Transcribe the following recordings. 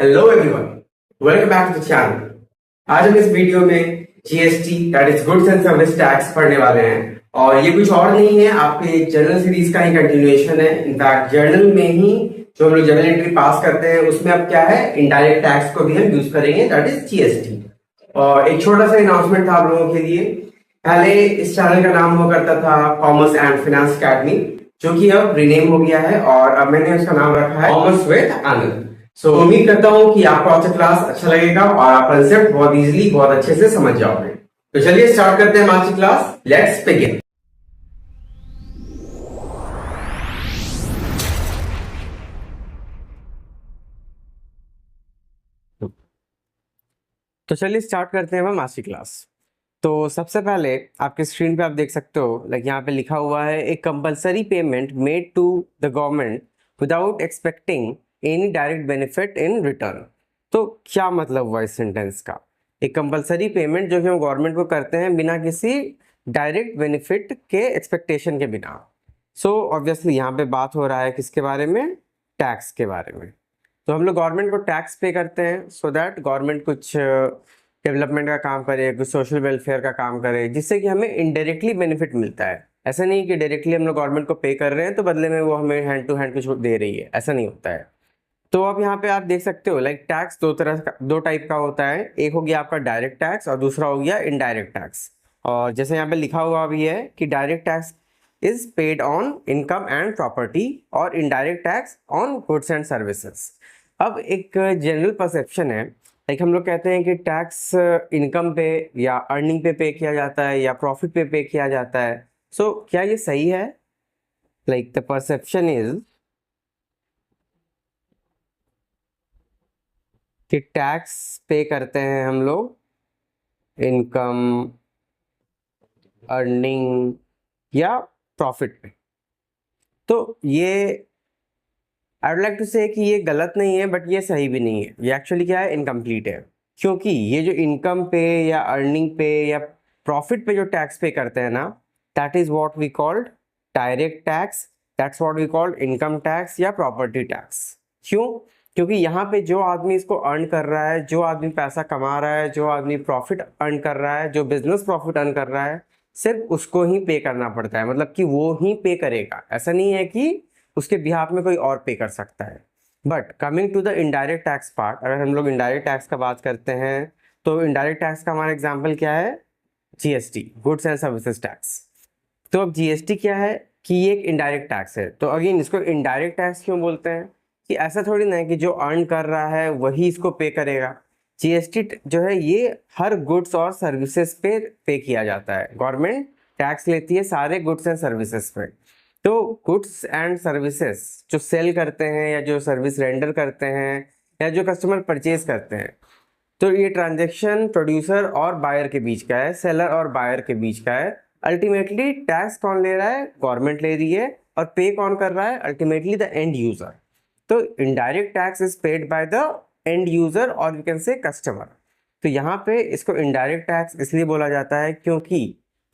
Hello everyone, welcome back to the channel. आज हम इस वीडियो में GST that is goods and service tax पढ़ने वाले हैं और ये कुछ और नहीं है, आपके जर्नल सीरीज का ही कंटिन्यूएशन है। इनफैक्ट जर्नल में ही जो हम लोग जर्नल एंट्री पास करते हैं उसमें अब क्या है, इनडायरेक्ट टैक्स को भी हम यूज करेंगे, दैट इज जीएसटी। और एक छोटा सा अनाउंसमेंट था आप लोगों के लिए। पहले इस चैनल का नाम हुआ करता था कॉमर्स एंड फाइनेंस अकेडमी, जो कि अब रिनेम हो गया है और अब मैंने उसका नाम रखा है कॉमर्स विद आनंद। सो उम्मीद करता हूं कि आपको आज का क्लास अच्छा लगेगा और आप कंसेप्ट बहुत इजीली बहुत अच्छे से समझ जाओगे। तो चलिए स्टार्ट करते हैं आज की क्लास। Let's begin. तो चलिए स्टार्ट करते हैं हम आज की क्लास। तो सबसे पहले आपके स्क्रीन पे आप देख सकते हो, लाइक यहाँ पे लिखा हुआ है एक compulsory payment made to the government without expecting any direct benefit in return. तो क्या मतलब हुआ इस सेंटेंस का? एक कंपलसरी पेमेंट जो कि हम गवर्नमेंट को करते हैं बिना किसी डायरेक्ट बेनिफिट के एक्सपेक्टेशन के बिना। सो ऑब्वियसली यहाँ पे बात हो रहा है किसके बारे में? टैक्स के बारे में। तो हम लोग गवर्नमेंट को टैक्स पे करते हैं सो दैट गवर्नमेंट कुछ डेवलपमेंट का काम करे, कुछ सोशल वेलफेयर का काम करे, जिससे कि हमें इनडायरेक्टली बेनिफिट मिलता है। ऐसा नहीं कि डायरेक्टली हम लोग गवर्नमेंट को पे कर रहे हैं तो बदले में वो हमें हैंड टू हैंड कुछ दे रही है, ऐसा नहीं होता है। तो अब यहाँ पे आप देख सकते हो, लाइक टैक्स दो टाइप का होता है। एक हो गया आपका डायरेक्ट टैक्स और दूसरा हो गया इनडायरेक्ट टैक्स। और जैसे यहाँ पे लिखा हुआ भी है कि direct tax is paid on income and property और indirect tax on goods and services. अब एक जनरल परसेप्शन है, लाइक हम लोग कहते हैं कि टैक्स इनकम पे या अर्निंग पे किया जाता है या प्रॉफिट पे किया जाता है। सो क्या ये सही है? लाइक द परसेप्शन इज कि टैक्स पे करते हैं हम लोग इनकम, अर्निंग या प्रॉफिट पे। तो ये आई वुड लाइक टू से कि ये गलत नहीं है बट ये सही भी नहीं है। ये एक्चुअली क्या है, इनकम्प्लीट है। क्योंकि ये जो इनकम पे या अर्निंग पे या प्रॉफिट पे जो टैक्स पे करते हैं ना, that is what we called direct tax, that's what we called income tax या प्रॉपर्टी टैक्स। क्यों? क्योंकि यहाँ पे जो आदमी इसको अर्न कर रहा है, जो आदमी पैसा कमा रहा है, जो आदमी प्रॉफिट अर्न कर रहा है, जो बिजनेस प्रॉफिट अर्न कर रहा है, सिर्फ उसको ही पे करना पड़ता है। मतलब कि वो ही पे करेगा, ऐसा नहीं है कि उसके बिहाफ में कोई और पे कर सकता है। But coming to the indirect tax part, अगर हम लोग इनडायरेक्ट टैक्स का बात करते हैं तो इनडायरेक्ट टैक्स का हमारा एग्जांपल क्या है? GST, goods and services tax. तो अब जीएसटी क्या है कि ये एक इनडायरेक्ट टैक्स है। तो अगेन इसको इनडायरेक्ट टैक्स क्यों बोलते हैं? कि ऐसा थोड़ी ना है कि जो अर्न कर रहा है वही इसको पे करेगा। जीएसटी जो है ये हर गुड्स और सर्विसेज पे किया जाता है। गवर्नमेंट टैक्स लेती है सारे गुड्स एंड सर्विसेज पे। तो गुड्स एंड सर्विसेज जो सेल करते हैं या जो सर्विस रेंडर करते हैं या जो कस्टमर परचेज करते हैं, तो ये ट्रांजैक्शन प्रोड्यूसर और बायर के बीच का है, सेलर और बायर के बीच का है। अल्टीमेटली टैक्स कौन ले रहा है? गवर्नमेंट ले रही है। और पे कौन कर रहा है? Ultimately the end user. तो indirect tax is paid by the end user और यू कैन से कस्टमर। तो यहाँ पे इसको इनडायरेक्ट टैक्स इसलिए बोला जाता है क्योंकि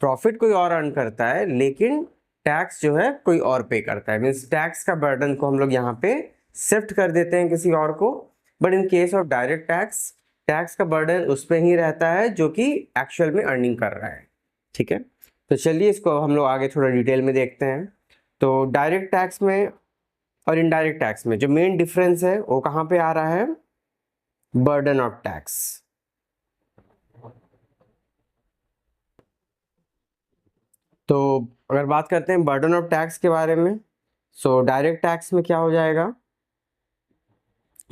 प्रॉफिट कोई और अर्न करता है लेकिन टैक्स जो है कोई और पे करता है। मीन्स टैक्स का बर्डन को हम लोग यहाँ पे शिफ्ट कर देते हैं किसी और को। But in case of direct tax, tax का बर्डन उस पर ही रहता है जो कि एक्चुअल में अर्निंग कर रहा है। ठीक है, तो चलिए इसको हम लोग आगे थोड़ा डिटेल में देखते हैं। तो डायरेक्ट टैक्स में और इनडायरेक्ट टैक्स में जो मेन डिफरेंस है वो कहाँ पे आ रहा है? Burden of tax. तो अगर बात करते हैं बर्डन ऑफ टैक्स के बारे में, सो डायरेक्ट टैक्स में क्या हो जाएगा?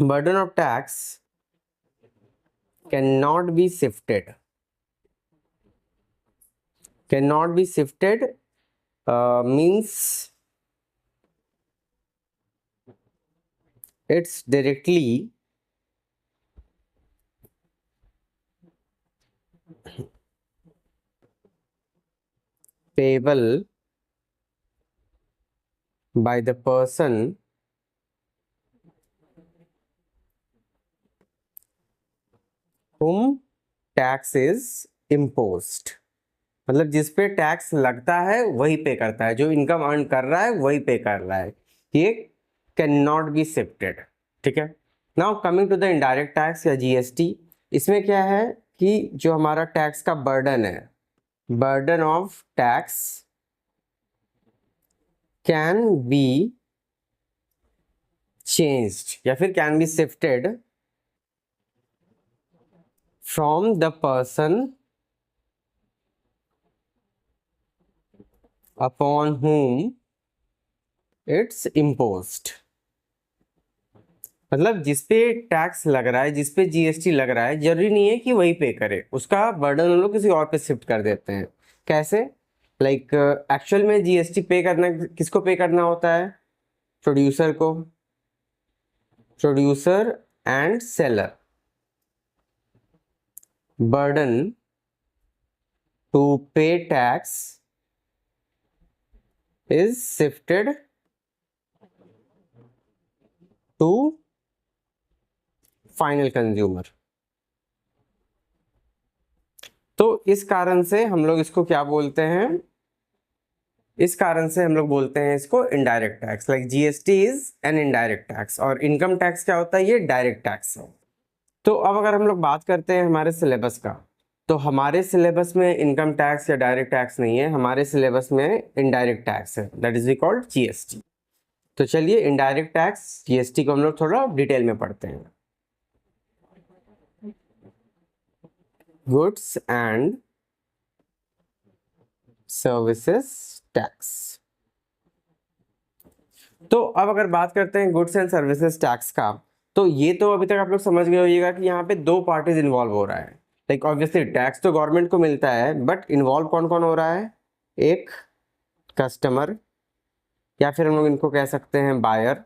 Burden of tax can not be shifted, means it's directly payable by the person whom tax is imposed। मतलब जिस पे टैक्स लगता है वही पे करता है, जो इनकम अर्न कर रहा है वही पे कर रहा है। ये कैन नॉट बी शिफ्टेड। ठीक है, now coming to the indirect tax या जीएसटी, इसमें क्या है कि जो हमारा टैक्स का बर्डन है, burden of tax can be changed या फिर can be shifted from the person upon whom it's imposed। मतलब जिसपे टैक्स लग रहा है, जिसपे जीएसटी लग रहा है, जरूरी नहीं है कि वही पे करे, उसका बर्डन हम लोग किसी और पे शिफ्ट कर देते हैं। कैसे? लाइक एक्चुअल में जीएसटी पे करना किसको पे करना होता है? प्रोड्यूसर को, producer and seller. Burden to pay tax is shifted to final consumer। तो इस कारण से हम लोग इसको क्या बोलते हैं? इस कारण से हम लोग बोलते हैं इसको indirect tax. Like GST is an indirect tax और इनकम टैक्स क्या होता है? ये डायरेक्ट टैक्स है। तो अब अगर हम लोग बात करते हैं हमारे सिलेबस का, तो हमारे सिलेबस में इनकम टैक्स या डायरेक्ट टैक्स नहीं है, हमारे सिलेबस में इनडायरेक्ट टैक्स है, दैट इज कॉल्ड जीएसटी। तो चलिए इनडायरेक्ट टैक्स जीएसटी को हम लोग थोड़ा डिटेल में पढ़ते हैं। Goods and services tax. तो अब अगर बात करते हैं गुड्स एंड सर्विसेज टैक्स का, तो ये तो अभी तक आप लोग समझ गए होइएगा कि यहाँ पे दो पार्टीज इन्वॉल्व हो रहा है। लाइक ऑब्वियसली टैक्स तो गवर्नमेंट को मिलता है, बट इन्वॉल्व कौन कौन हो रहा है? एक कस्टमर या फिर हम लोग इनको कह सकते हैं बायर,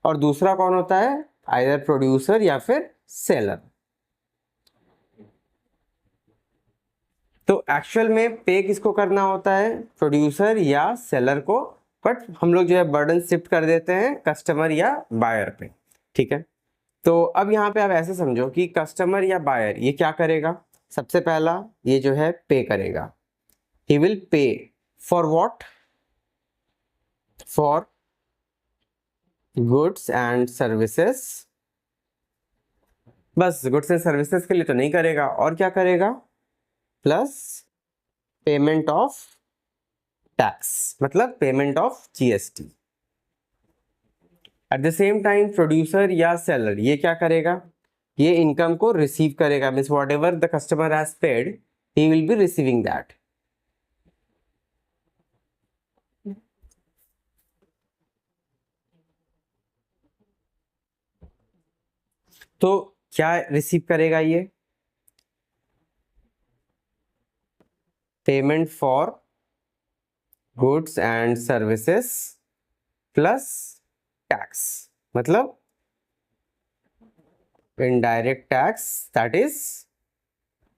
और दूसरा कौन होता है? आइदर प्रोड्यूसर या फिर सेलर। तो एक्चुअल में पे किसको करना होता है? प्रोड्यूसर या सेलर को, बट हम लोग जो है बर्डन शिफ्ट कर देते हैं कस्टमर या बायर पे। ठीक है, तो अब यहाँ पे आप ऐसे समझो कि कस्टमर या बायर ये क्या करेगा? सबसे पहला ये जो है पे करेगा। He will pay for what? For goods and services. बस गुड्स एंड सर्विसेज के लिए तो नहीं करेगा, और क्या करेगा? प्लस पेमेंट ऑफ टैक्स, मतलब payment of GST. At the same time producer या सेलर ये क्या करेगा? ये इनकम को रिसीव करेगा, means what ever the customer has paid he will be receiving that. तो क्या रिसीव करेगा ये? Payment for goods and services plus tax, मतलब indirect tax, that is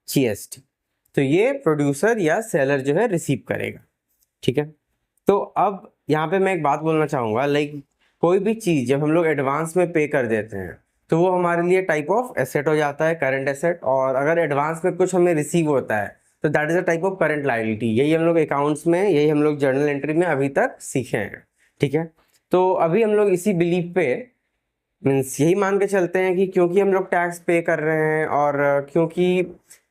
GST. तो ये प्रोड्यूसर या सेलर जो है रिसीव करेगा। ठीक है, तो अब यहाँ पे मैं एक बात बोलना चाहूँगा, लाइक कोई भी चीज़ जब हम लोग एडवांस में पे कर देते हैं तो वो हमारे लिए टाइप ऑफ एसेट हो जाता है, करंट एसेट। और अगर एडवांस में कुछ हमें रिसीव होता है तो that is a type of current liability. यही हम लोग अकाउंट्स में, यही हम लोग जर्नल एंट्री में अभी तक सीखे हैं। ठीक है, तो अभी हम लोग इसी बिलीफ पे, मीन्स यही मान के चलते हैं कि क्योंकि हम लोग टैक्स पे कर रहे हैं और क्योंकि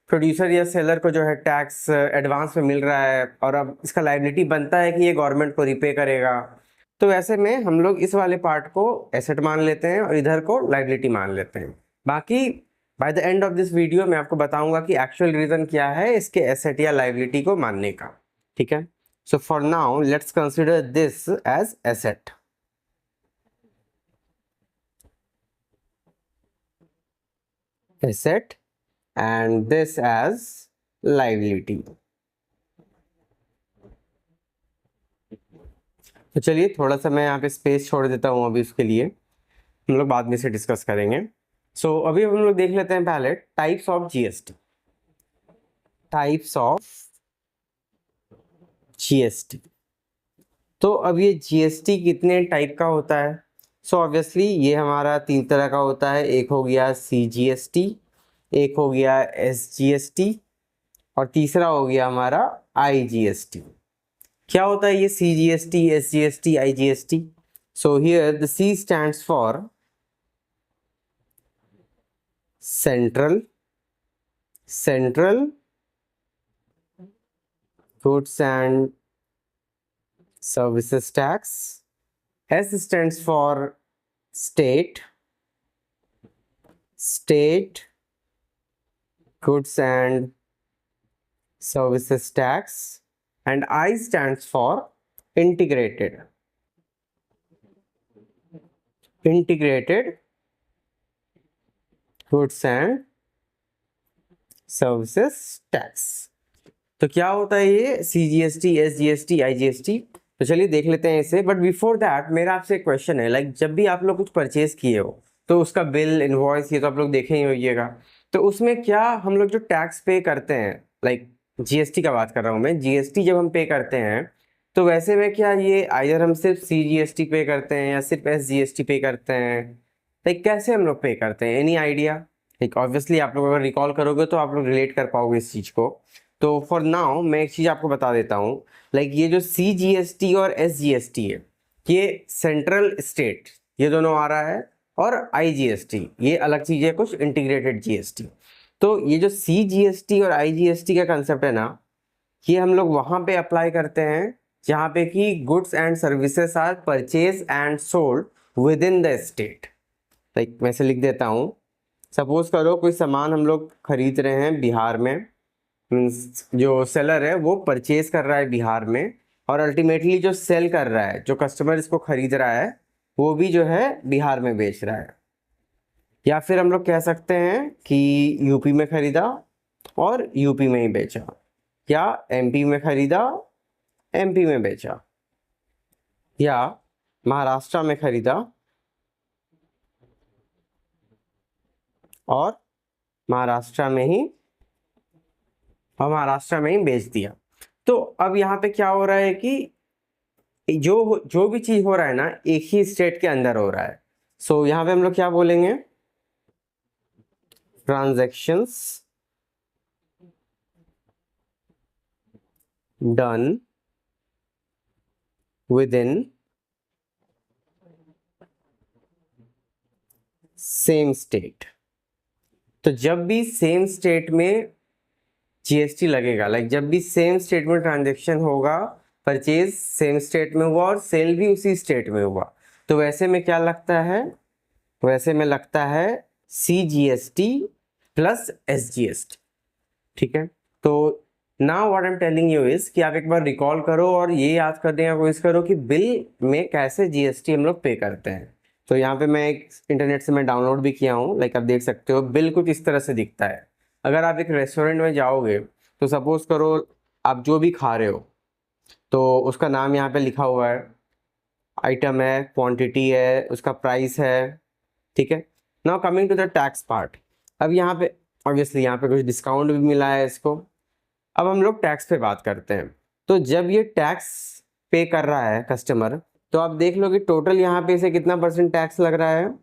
प्रोड्यूसर या सेलर को जो है टैक्स एडवांस में मिल रहा है और अब इसका लायबिलिटी बनता है कि ये गवर्नमेंट को रिपे करेगा, तो ऐसे में हम लोग इस वाले पार्ट को एसेट मान लेते हैं और इधर को लायबिलिटी मान लेते हैं। बाकी bye the end of this video मैं आपको बताऊंगा कि एक्चुअल रीजन क्या है इसके एसेट या लायबिलिटी को मानने का। ठीक है, so for now let's consider this as asset. Asset and this as liability। तो चलिए थोड़ा सा मैं यहाँ पे स्पेस छोड़ देता हूँ अभी, उसके लिए हम लोग बाद में से डिस्कस करेंगे। सो अभी हम लोग देख लेते हैं पहले types of GST. Types of GST, तो अब ये जीएसटी कितने टाइप का होता है? सो ऑब्वियसली ये हमारा तीन तरह का होता है। एक हो गया सीजीएसटी, एक हो गया एसजीएसटी और तीसरा हो गया हमारा आईजीएसटी। क्या होता है ये CGST, SGST, IGST? So here the C stands for central goods and services tax, S stands for state goods and services tax, and I stands for integrated goods and services tax। तो क्या होता है ये CGST, SGST, IGST? तो चलिए देख लेते हैं इसे। बट बिफोर दैट मेरा आपसे एक क्वेश्चन है, लाइक जब भी आप लोग कुछ परचेज किए हो तो उसका बिल, इनवॉइस, ये तो आप लोग देखे ही होइएगा। तो उसमें क्या हम लोग जो टैक्स पे करते हैं, लाइक GST का बात कर रहा हूँ मैं, GST जब हम पे करते हैं तो वैसे में क्या ये आइदर हम सिर्फ CGST पे करते हैं या सिर्फ SGST पे करते हैं, लाइक कैसे हम लोग पे करते हैं? Any idea? लाइक ऑब्वियसली आप लोग अगर रिकॉल करोगे तो आप लोग रिलेट कर पाओगे इस चीज़ को। तो फॉर नाउ मैं एक चीज़ आपको बता देता हूँ, लाइक ये जो CGST और SGST है, ये सेंट्रल स्टेट ये दोनों आ रहा है, और IGST ये अलग चीज़ है, कुछ इंटीग्रेटेड GST। तो ये जो CGST और IGST का कंसेप्ट है ना, ये हम लोग वहाँ पे अप्लाई करते हैं जहाँ पे कि goods and services are purchase and sold within the state. Like मैं से लिख देता हूँ, सपोज करो कोई सामान हम लोग खरीद रहे हैं बिहार में, मीन्स जो सेलर है वो परचेज कर रहा है बिहार में, और अल्टीमेटली जो सेल कर रहा है, जो कस्टमर इसको खरीद रहा है, वो भी जो है बिहार में बेच रहा है। या फिर हम लोग कह सकते हैं कि यूपी में खरीदा और यूपी में ही बेचा, या MP में खरीदा, MP में बेचा, या महाराष्ट्र में खरीदा और महाराष्ट्र में ही बेच दिया। तो अब यहाँ पे क्या हो रहा है कि जो भी चीज हो रहा है ना, एक ही स्टेट के अंदर हो रहा है। सो यहाँ पे हम लोग क्या बोलेंगे? Transactions done with in same state. तो जब भी सेम स्टेट में GST लगेगा, लाइक जब भी सेम स्टेट में ट्रांजेक्शन होगा, परचेज सेम स्टेट में हुआ और सेल भी उसी स्टेट में हुआ, तो वैसे में क्या लगता है? वैसे में लगता है CGST प्लस SGST। ठीक है, तो now what I am telling you is कि आप एक बार रिकॉल करो और ये याद करने का कोशिश करो कि बिल में कैसे GST हम लोग पे करते हैं। तो यहाँ पे मैं एक इंटरनेट से मैं डाउनलोड भी किया हूँ, लाइक आप देख सकते हो बिल कुछ इस तरह से दिखता है। अगर आप एक रेस्टोरेंट में जाओगे तो सपोज करो आप जो भी खा रहे हो तो उसका नाम यहाँ पे लिखा हुआ है, आइटम है, क्वांटिटी है, उसका प्राइस है। ठीक है, now coming to the tax part. अब यहाँ पे ऑब्वियसली यहाँ पे कुछ डिस्काउंट भी मिला है इसको। अब हम लोग टैक्स पे बात करते हैं। तो जब ये टैक्स पे कर रहा है कस्टमर, तो आप देख लो कि टोटल यहाँ पे इसे कितना परसेंट टैक्स लग रहा है?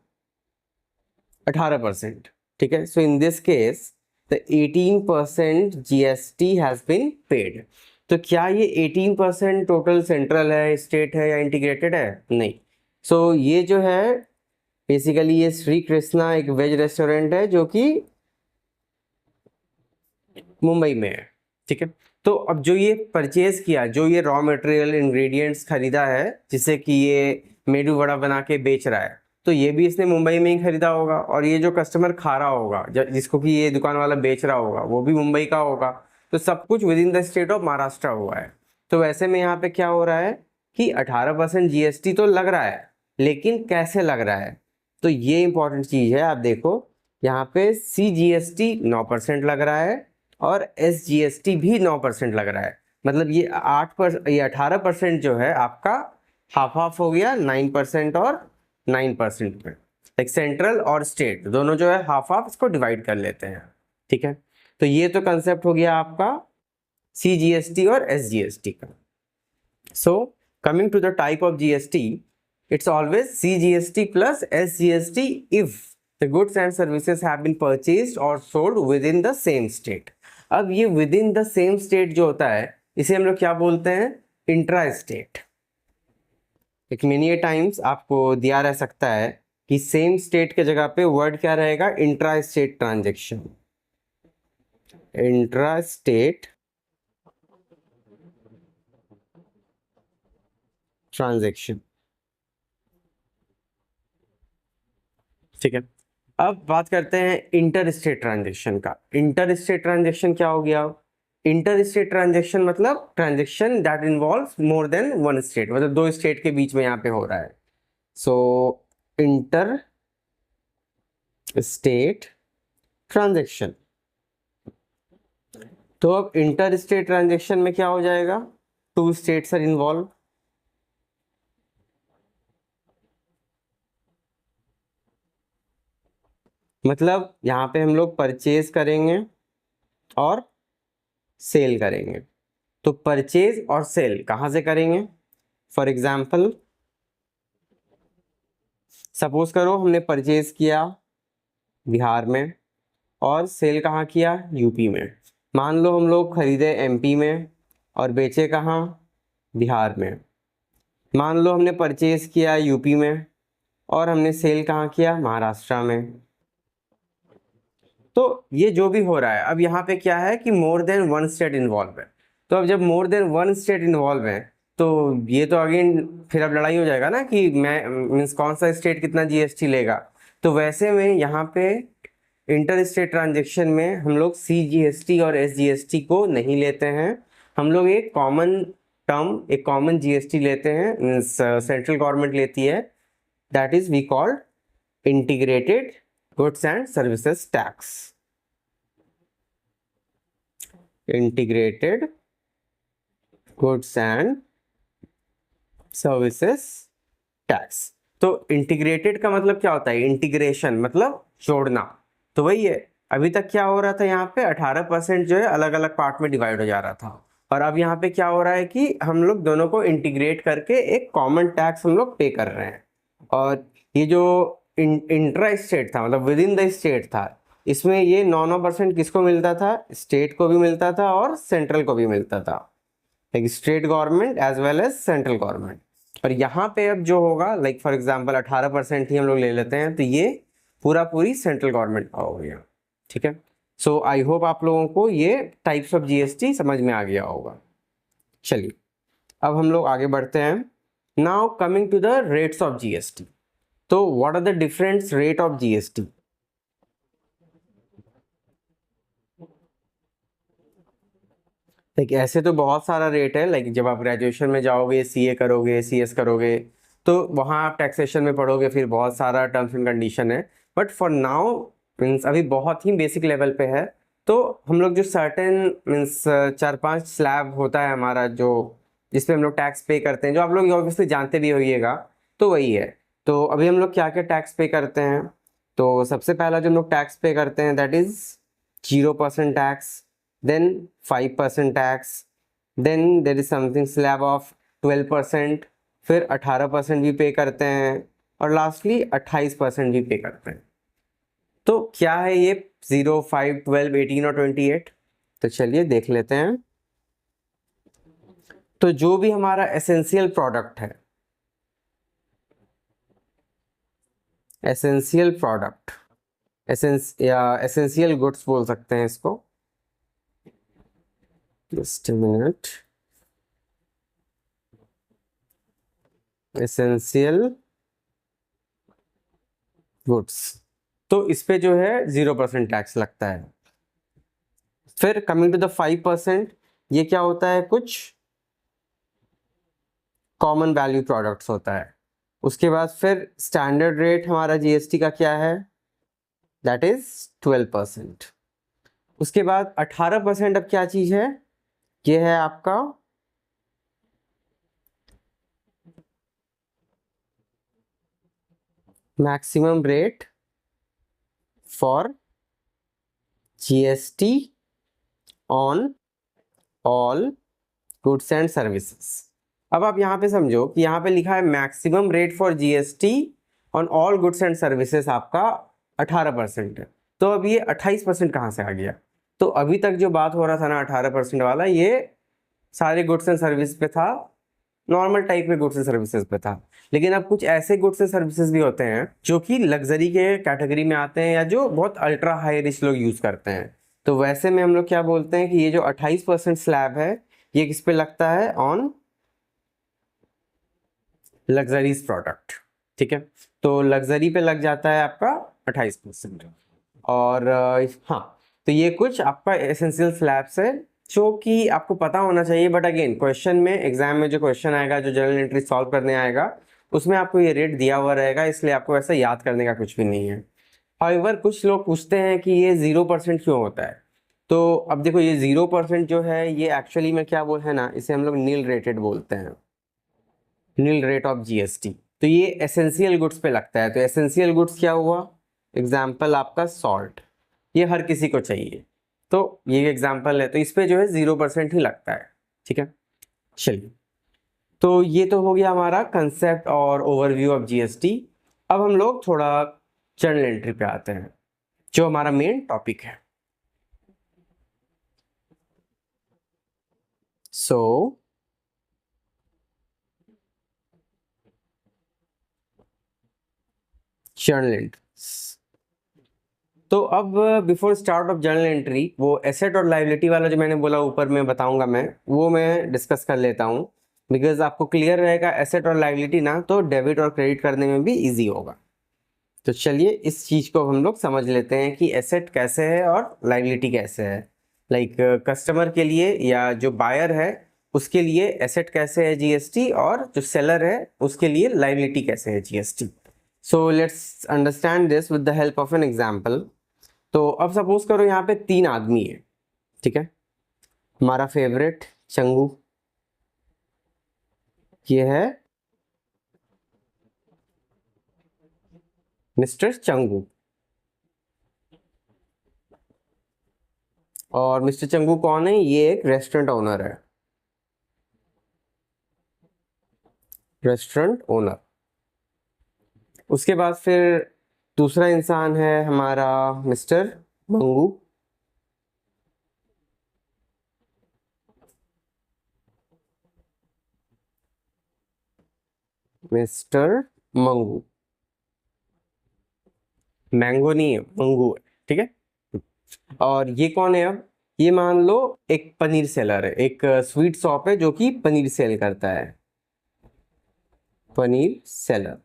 18%। ठीक है, so in this case the 18% GST has been paid. तो क्या ये 18% टोटल सेंट्रल है, स्टेट है या इंटीग्रेटेड है? नहीं। सो ये जो है बेसिकली ये श्री कृष्णा एक वेज रेस्टोरेंट है जो कि मुंबई में है। ठीक है, तो अब जो ये परचेज किया, जो ये रॉ मटेरियल इंग्रेडिएंट्स खरीदा है जिससे कि ये मेदू वड़ा बना के बेच रहा है, तो ये भी इसने मुंबई में ही खरीदा होगा, और ये जो कस्टमर खा रहा होगा, जिसको कि ये दुकान वाला बेच रहा होगा, वो भी मुंबई का होगा। तो सब कुछ with in the state of Maharashtra हुआ है। तो वैसे में यहाँ पे क्या हो रहा है कि 18% GST तो लग रहा है, लेकिन कैसे लग रहा है? तो ये इंपॉर्टेंट चीज है। आप देखो यहाँ पे CGST 9% लग रहा है और SGST भी 9% लग रहा है। मतलब ये 18% जो है आपका हाफ हाफ हो गया, 9% और 9% में। लाइक सेंट्रल और स्टेट दोनों जो है हाफ हाफ, इसको डिवाइड कर लेते हैं। ठीक है, तो ये तो कंसेप्ट हो गया आपका CGST और SGST का। So coming to the type of GST, it's always CGST plus SGST if the goods and services have been purchased or sold within the same state। अब ये within the same state जो होता है, इसे हम लोग क्या बोलते हैं? Intra state. एक मिनी टाइम्स आपको दिया रह सकता है कि सेम स्टेट के जगह पे वर्ड क्या रहेगा, intra state transaction, intra state transaction. ठीक है, अब बात करते हैं इंटर स्टेट ट्रांजेक्शन का। इंटर स्टेट ट्रांजेक्शन क्या हो गया? इंटर स्टेट ट्रांजेक्शन मतलब transaction that involve more than one state, मतलब दो स्टेट के बीच में यहाँ पे हो रहा है। सो इंटर स्टेट ट्रांजेक्शन। तो अब इंटर स्टेट ट्रांजेक्शन में क्या हो जाएगा, टू स्टेट्स आर इन्वॉल्व। मतलब यहाँ पे हम लोग परचेज करेंगे और सेल करेंगे। तो परचेज और सेल कहाँ से करेंगे? फॉर एग्जाम्पल सपोज करो हमने परचेज किया बिहार में और सेल कहाँ किया, यूपी में। मान लो हम लोग खरीदे एमपी में और बेचे कहाँ, बिहार में। मान लो हमने परचेज किया यूपी में और हमने सेल कहाँ किया, महाराष्ट्र में। तो ये जो भी हो रहा है, अब यहाँ पे क्या है कि more than one state involve है। तो अब जब more than one state involve है तो ये तो अगेन फिर अब लड़ाई हो जाएगा ना कि मैं मीन्स कौन सा स्टेट कितना जीएसटी लेगा। तो वैसे में यहाँ पे इंटर स्टेट ट्रांजेक्शन में हम लोग सीजीएसटी और एसजीएसटी को नहीं लेते हैं। हम लोग एक कॉमन टर्म, एक कॉमन जीएसटी लेते हैं, सेंट्रल गवर्नमेंट लेती है, that is we called integrated goods and services tax. Integrated goods and services tax. तो इंटीग्रेटेड का मतलब क्या होता है, इंटीग्रेशन मतलब जोड़ना। तो वही है, अभी तक क्या हो रहा था, यहाँ पे 18% जो है अलग अलग पार्ट में डिवाइड हो जा रहा था, और अब यहाँ पे क्या हो रहा है कि हम लोग दोनों को इंटीग्रेट करके एक कॉमन टैक्स हम लोग पे कर रहे हैं। और ये जो इंट्रा स्टेट था, मतलब विद इन द स्टेट था, इसमें ये 9% किसको मिलता था, स्टेट को भी मिलता था और सेंट्रल को भी मिलता था, like state government as well as central government. और यहाँ पे अब जो होगा, लाइक फॉर एग्जांपल 18% ही हम लोग ले लेते हैं, तो ये पूरी सेंट्रल गवर्नमेंट का हो गया। ठीक है, सो आई होप आप लोगों को ये टाइप्स ऑफ जीएसटी समझ में आ गया होगा। चलिए अब हम लोग आगे बढ़ते हैं। Now coming to the rates of GST. तो what are the different rate of GST? Like ऐसे तो बहुत सारा रेट है, लाइक जब आप ग्रेजुएशन में जाओगे, सीए करोगे, सीएस करोगे, तो वहाँ आप टैक्सेशन में पढ़ोगे, फिर बहुत सारा टर्म्स एंड कंडीशन है। बट फॉर नाउ मीन्स अभी बहुत ही बेसिक लेवल पे है। तो हम लोग जो सर्टेन मीन्स 4-5 स्लैब होता है हमारा, जो जिस पे हम लोग टैक्स पे करते हैं, जो आप लोग ऑब्वियसली जानते भी होइएगा, तो वही है। तो अभी हम लोग क्या क्या टैक्स पे करते हैं? तो सबसे पहला जो हम लोग टैक्स पे करते हैं that is 0% tax, then 5% tax, then there is something slab of 12%, फिर 18% भी पे करते हैं, और लास्टली 28% भी पे करते हैं। तो क्या है ये 0, 5, 12, 18 और 28? तो चलिए देख लेते हैं। तो जो भी हमारा एसेंशियल प्रोडक्ट है, एसेंशियल प्रोडक्ट, एसेंशियल गुड्स बोल सकते हैं इसको, just a minute, essential goods, तो इस पे जो है 0% टैक्स लगता है। फिर कमिंग टू द 5%, ये क्या होता है, कुछ कॉमन वैल्यू प्रोडक्ट्स होता है। उसके बाद फिर स्टैंडर्ड रेट हमारा जीएसटी का क्या है, दैट इज 12%। उसके बाद 18% अब क्या चीज है, ये है आपका maximum rate for GST on all goods and services. अब आप यहाँ पे समझो कि यहाँ पे लिखा है maximum rate for GST on all goods and services आपका 18% है। तो अब ये 28% कहाँ से आ गया? तो अभी तक जो बात हो रहा था ना 18% वाला, ये सारे गुड्स एंड सर्विस पे था, नॉर्मल टाइप के गुड्स एंड सर्विसेज पे था। लेकिन अब कुछ ऐसे गुड्स एंड सर्विसेज भी होते हैं जो कि लग्जरी के कैटेगरी में आते हैं या जो बहुत अल्ट्रा हाई रिच लोग यूज करते हैं। तो वैसे में हम लोग क्या बोलते हैं कि ये जो 28% स्लैब है ये किस पे लगता है, ऑन लग्जरीज प्रोडक्ट। ठीक है, तो लग्जरी पे लग जाता है आपका 28%। और हाँ, तो ये कुछ आपका एसेंशियल स्लैब्स है जो कि आपको पता होना चाहिए। बट अगेन क्वेश्चन में, एग्जाम में जो क्वेश्चन आएगा, जो जर्नल एंट्री सॉल्व करने आएगा, उसमें आपको ये रेट दिया हुआ रहेगा, इसलिए आपको ऐसा याद करने का कुछ भी नहीं है। हाउएवर कुछ लोग पूछते हैं कि ये 0% क्यों होता है। तो अब देखो, ये 0% जो है ये एक्चुअली में क्या बोल है ना, इसे हम लोग नील रेटेड बोलते हैं, नील रेट ऑफ जीएसटी। तो ये एसेंशियल गुड्स पे लगता है। तो एसेंशियल गुड्स क्या हुआ, एग्जाम्पल आपका सॉल्ट, ये हर किसी को चाहिए, तो ये एग्जाम्पल है, तो इस पे जो है 0% ही लगता है। ठीक है, चलिए, तो ये तो हो गया हमारा कंसेप्ट और ओवरव्यू ऑफ जीएसटी। अब हम लोग थोड़ा जर्नल एंट्री पे आते हैं, जो हमारा मेन टॉपिक है। सो जर्नल एंट्रीज। तो अब before start of journal entry, वो एसेट और लाइबिलिटी वाला जो मैंने बोला ऊपर में बताऊंगा मैं, वो मैं डिस्कस कर लेता हूँ, बिकॉज आपको क्लियर रहेगा एसेट और लाइबिलिटी ना, तो डेबिट और क्रेडिट करने में भी इजी होगा। तो चलिए इस चीज को हम लोग समझ लेते हैं कि एसेट कैसे है और लाइबिलिटी कैसे है। लाइक कस्टमर के लिए या जो बायर है उसके लिए एसेट कैसे है जीएसटी, और जो सेलर है उसके लिए लाइबिलिटी कैसे है GST. So let's understand this with the help of an example. तो अब सपोज करो यहाँ पे 3 आदमी है। ठीक है, हमारा फेवरेट चंगू, ये है मिस्टर चंगू, और मिस्टर चंगू कौन है, ये एक रेस्टोरेंट ओनर है, रेस्टोरेंट ओनर। उसके बाद फिर दूसरा इंसान है हमारा mister Mangu, mister Mangu, mango नहीं है, मंगू है। ठीक है, और ये कौन है अब, ये मान लो एक पनीर सेलर है, एक स्वीट शॉप है जो कि पनीर सेल करता है, पनीर सेलर।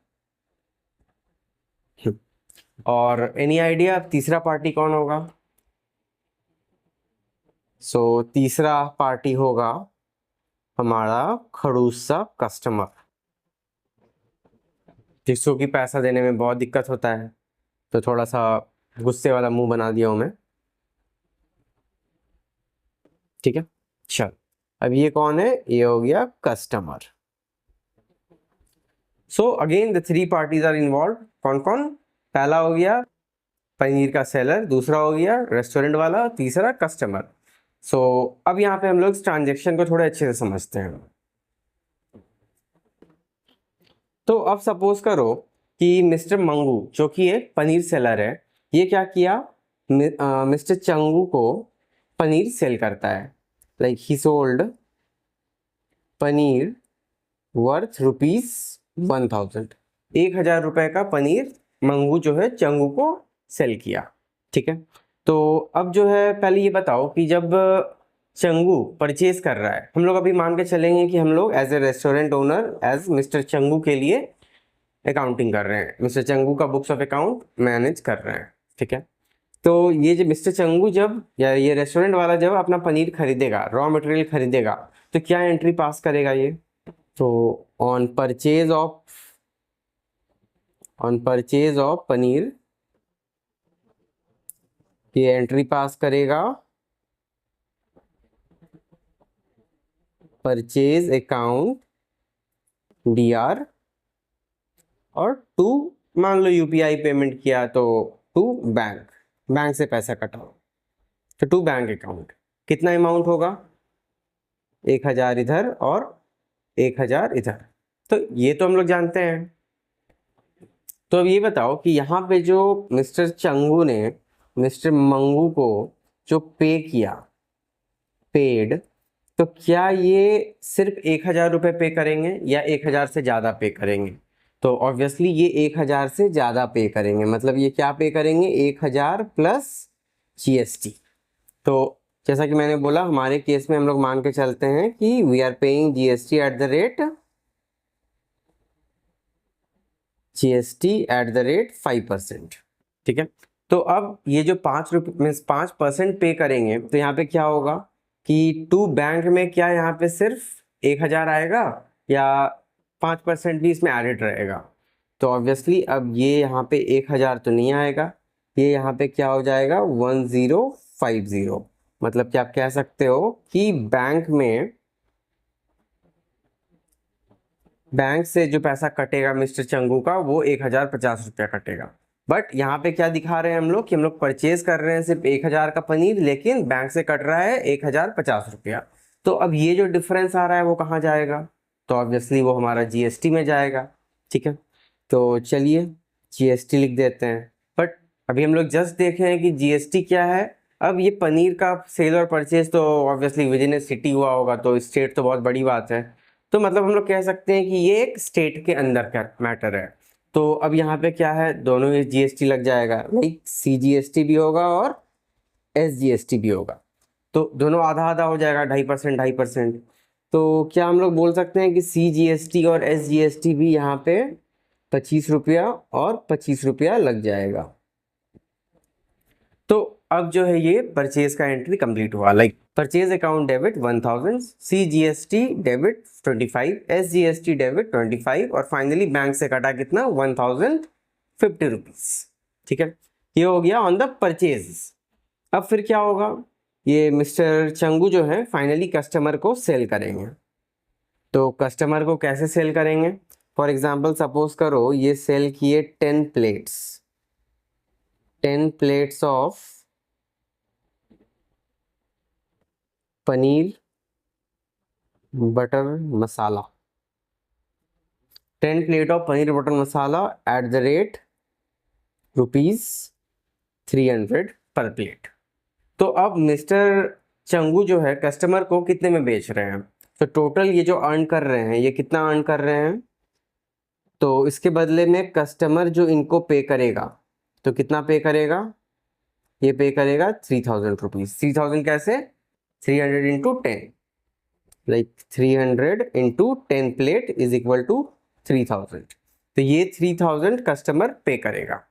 और एनी आइडिया तीसरा पार्टी कौन होगा? सो तीसरा पार्टी होगा हमारा खड़ूस सा कस्टमर, जिसको कि पैसा देने में बहुत दिक्कत होता है। तो थोड़ा सा गुस्से वाला मुंह बना दिया हूं मैं। ठीक है, चल, अब ये कौन है, ये हो गया customer. So again the 3 parties are involve. कौन कौन? पहला हो गया पनीर का सेलर, दूसरा हो गया रेस्टोरेंट वाला, तीसरा कस्टमर। सो अब यहाँ पे हम लोग इस ट्रांजेक्शन को थोड़े अच्छे से समझते हैं। तो अब सपोज करो कि मिस्टर मंगू जो कि एक पनीर सेलर है, ये क्या किया, मिस्टर चंगू को पनीर सेल करता है। Like he sold paneer worth ₹1000, 1000 रुपए का पनीर मंगू जो है चंगू को सेल किया। ठीक है, तो अब जो है पहले ये बताओ कि जब चंगू परचेज कर रहा है, हम लोग अभी मान के चलेंगे कि हम लोग as a restaurant owner, as mister Changu के लिए अकाउंटिंग कर रहे हैं, मिस्टर चंगू का बुक्स ऑफ अकाउंट मैनेज कर रहे हैं। ठीक है, तो ये जो मिस्टर चंगू जब, या ये रेस्टोरेंट वाला जब अपना पनीर खरीदेगा, रॉ मटेरियल खरीदेगा, तो क्या एंट्री पास करेगा ये? तो ऑन परचेज ऑफ पनीर, ये एंट्री पास करेगा परचेज अकाउंट DR, और टू, मान लो यूपीआई पेमेंट किया तो टू बैंक, बैंक से पैसा कटाओ, तो टू बैंक अकाउंट। कितना अमाउंट होगा? 1000 इधर और 1000 इधर। तो ये तो हम लोग जानते हैं। तो अब ये बताओ कि यहाँ पे जो मिस्टर चंगू ने मिस्टर मंगू को जो पे किया, पेड, तो क्या ये सिर्फ 1,000 रुपये पे करेंगे या 1,000 से ज़्यादा पे करेंगे? तो ऑब्वियसली ये 1,000 से ज़्यादा पे करेंगे, मतलब ये क्या पे करेंगे, 1,000 प्लस GST। तो जैसा कि मैंने बोला, हमारे केस में हम लोग मान के चलते हैं कि we are paying GST at the rate 5%। ठीक है, तो अब ये जो 5% पे करेंगे, तो यहाँ पे क्या होगा कि टू बैंक में क्या यहाँ पे सिर्फ 1,000 आएगा या 5% भी इसमें एडेड रहेगा? तो ऑब्वियसली अब ये यहाँ पे 1,000 तो नहीं आएगा, ये यहाँ पे क्या हो जाएगा, 1050। मतलब कि आप कह सकते हो कि बैंक से जो पैसा कटेगा मिस्टर चंगू का, वो 1,050 रुपया कटेगा। बट यहाँ पे क्या दिखा रहे हैं हम लोग कि हम लोग परचेज कर रहे हैं सिर्फ 1,000 का पनीर, लेकिन बैंक से कट रहा है 1,050 रुपया। तो अब ये जो डिफरेंस आ रहा है वो कहाँ जाएगा? तो ऑब्वियसली वो हमारा GST में जाएगा। ठीक है, तो चलिए GST लिख देते हैं। बट अभी हम लोग जस्ट देखे हैं कि GST क्या है। अब ये पनीर का सेल और परचेज तो obviously with in A city हुआ होगा, तो स्टेट तो बहुत बड़ी बात है। तो मतलब हम लोग कह सकते हैं कि ये एक स्टेट के अंदर का मैटर है। तो अब यहाँ पे क्या है, दोनों ही GST लग जाएगा, लाइक CGST भी होगा और SGST भी होगा। तो दोनों आधा आधा हो जाएगा, 2.5% 2.5%। तो क्या हम लोग बोल सकते हैं कि CGST और SGST भी यहाँ पे 25 रुपया और 25 रुपया लग जाएगा। तो अब जो है ये परचेज का एंट्री कंप्लीट हुआ, like purchase account debit 1000, CGST debit 25, SGST debit 25 और फाइनली बैंक से कटा कितना, 1050 रुपीज। ठीक है, ये हो गया ऑन द परचेज। अब फिर क्या होगा, ये मिस्टर चंगू जो है फाइनली कस्टमर को सेल करेंगे। तो कस्टमर को कैसे सेल करेंगे? फॉर एग्जाम्पल सपोज करो ये सेल किए 10 plates of paneer butter masala, 10 plate of paneer butter masala eight the rate ₹300 पर प्लेट। तो अब मिस्टर चंगू जो है कस्टमर को कितने में बेच रहे हैं? तो टोटल ये जो अर्न कर रहे हैं, ये कितना अर्न कर रहे हैं? तो इसके बदले में कस्टमर जो इनको पे करेगा, तो कितना पे करेगा? ये पे करेगा 3,000 रुपीज। 3,000 कैसे? 300 into 10, like 300 into 10 plate is equal to 3,000। तो ये 3,000 कस्टमर पे करेगा।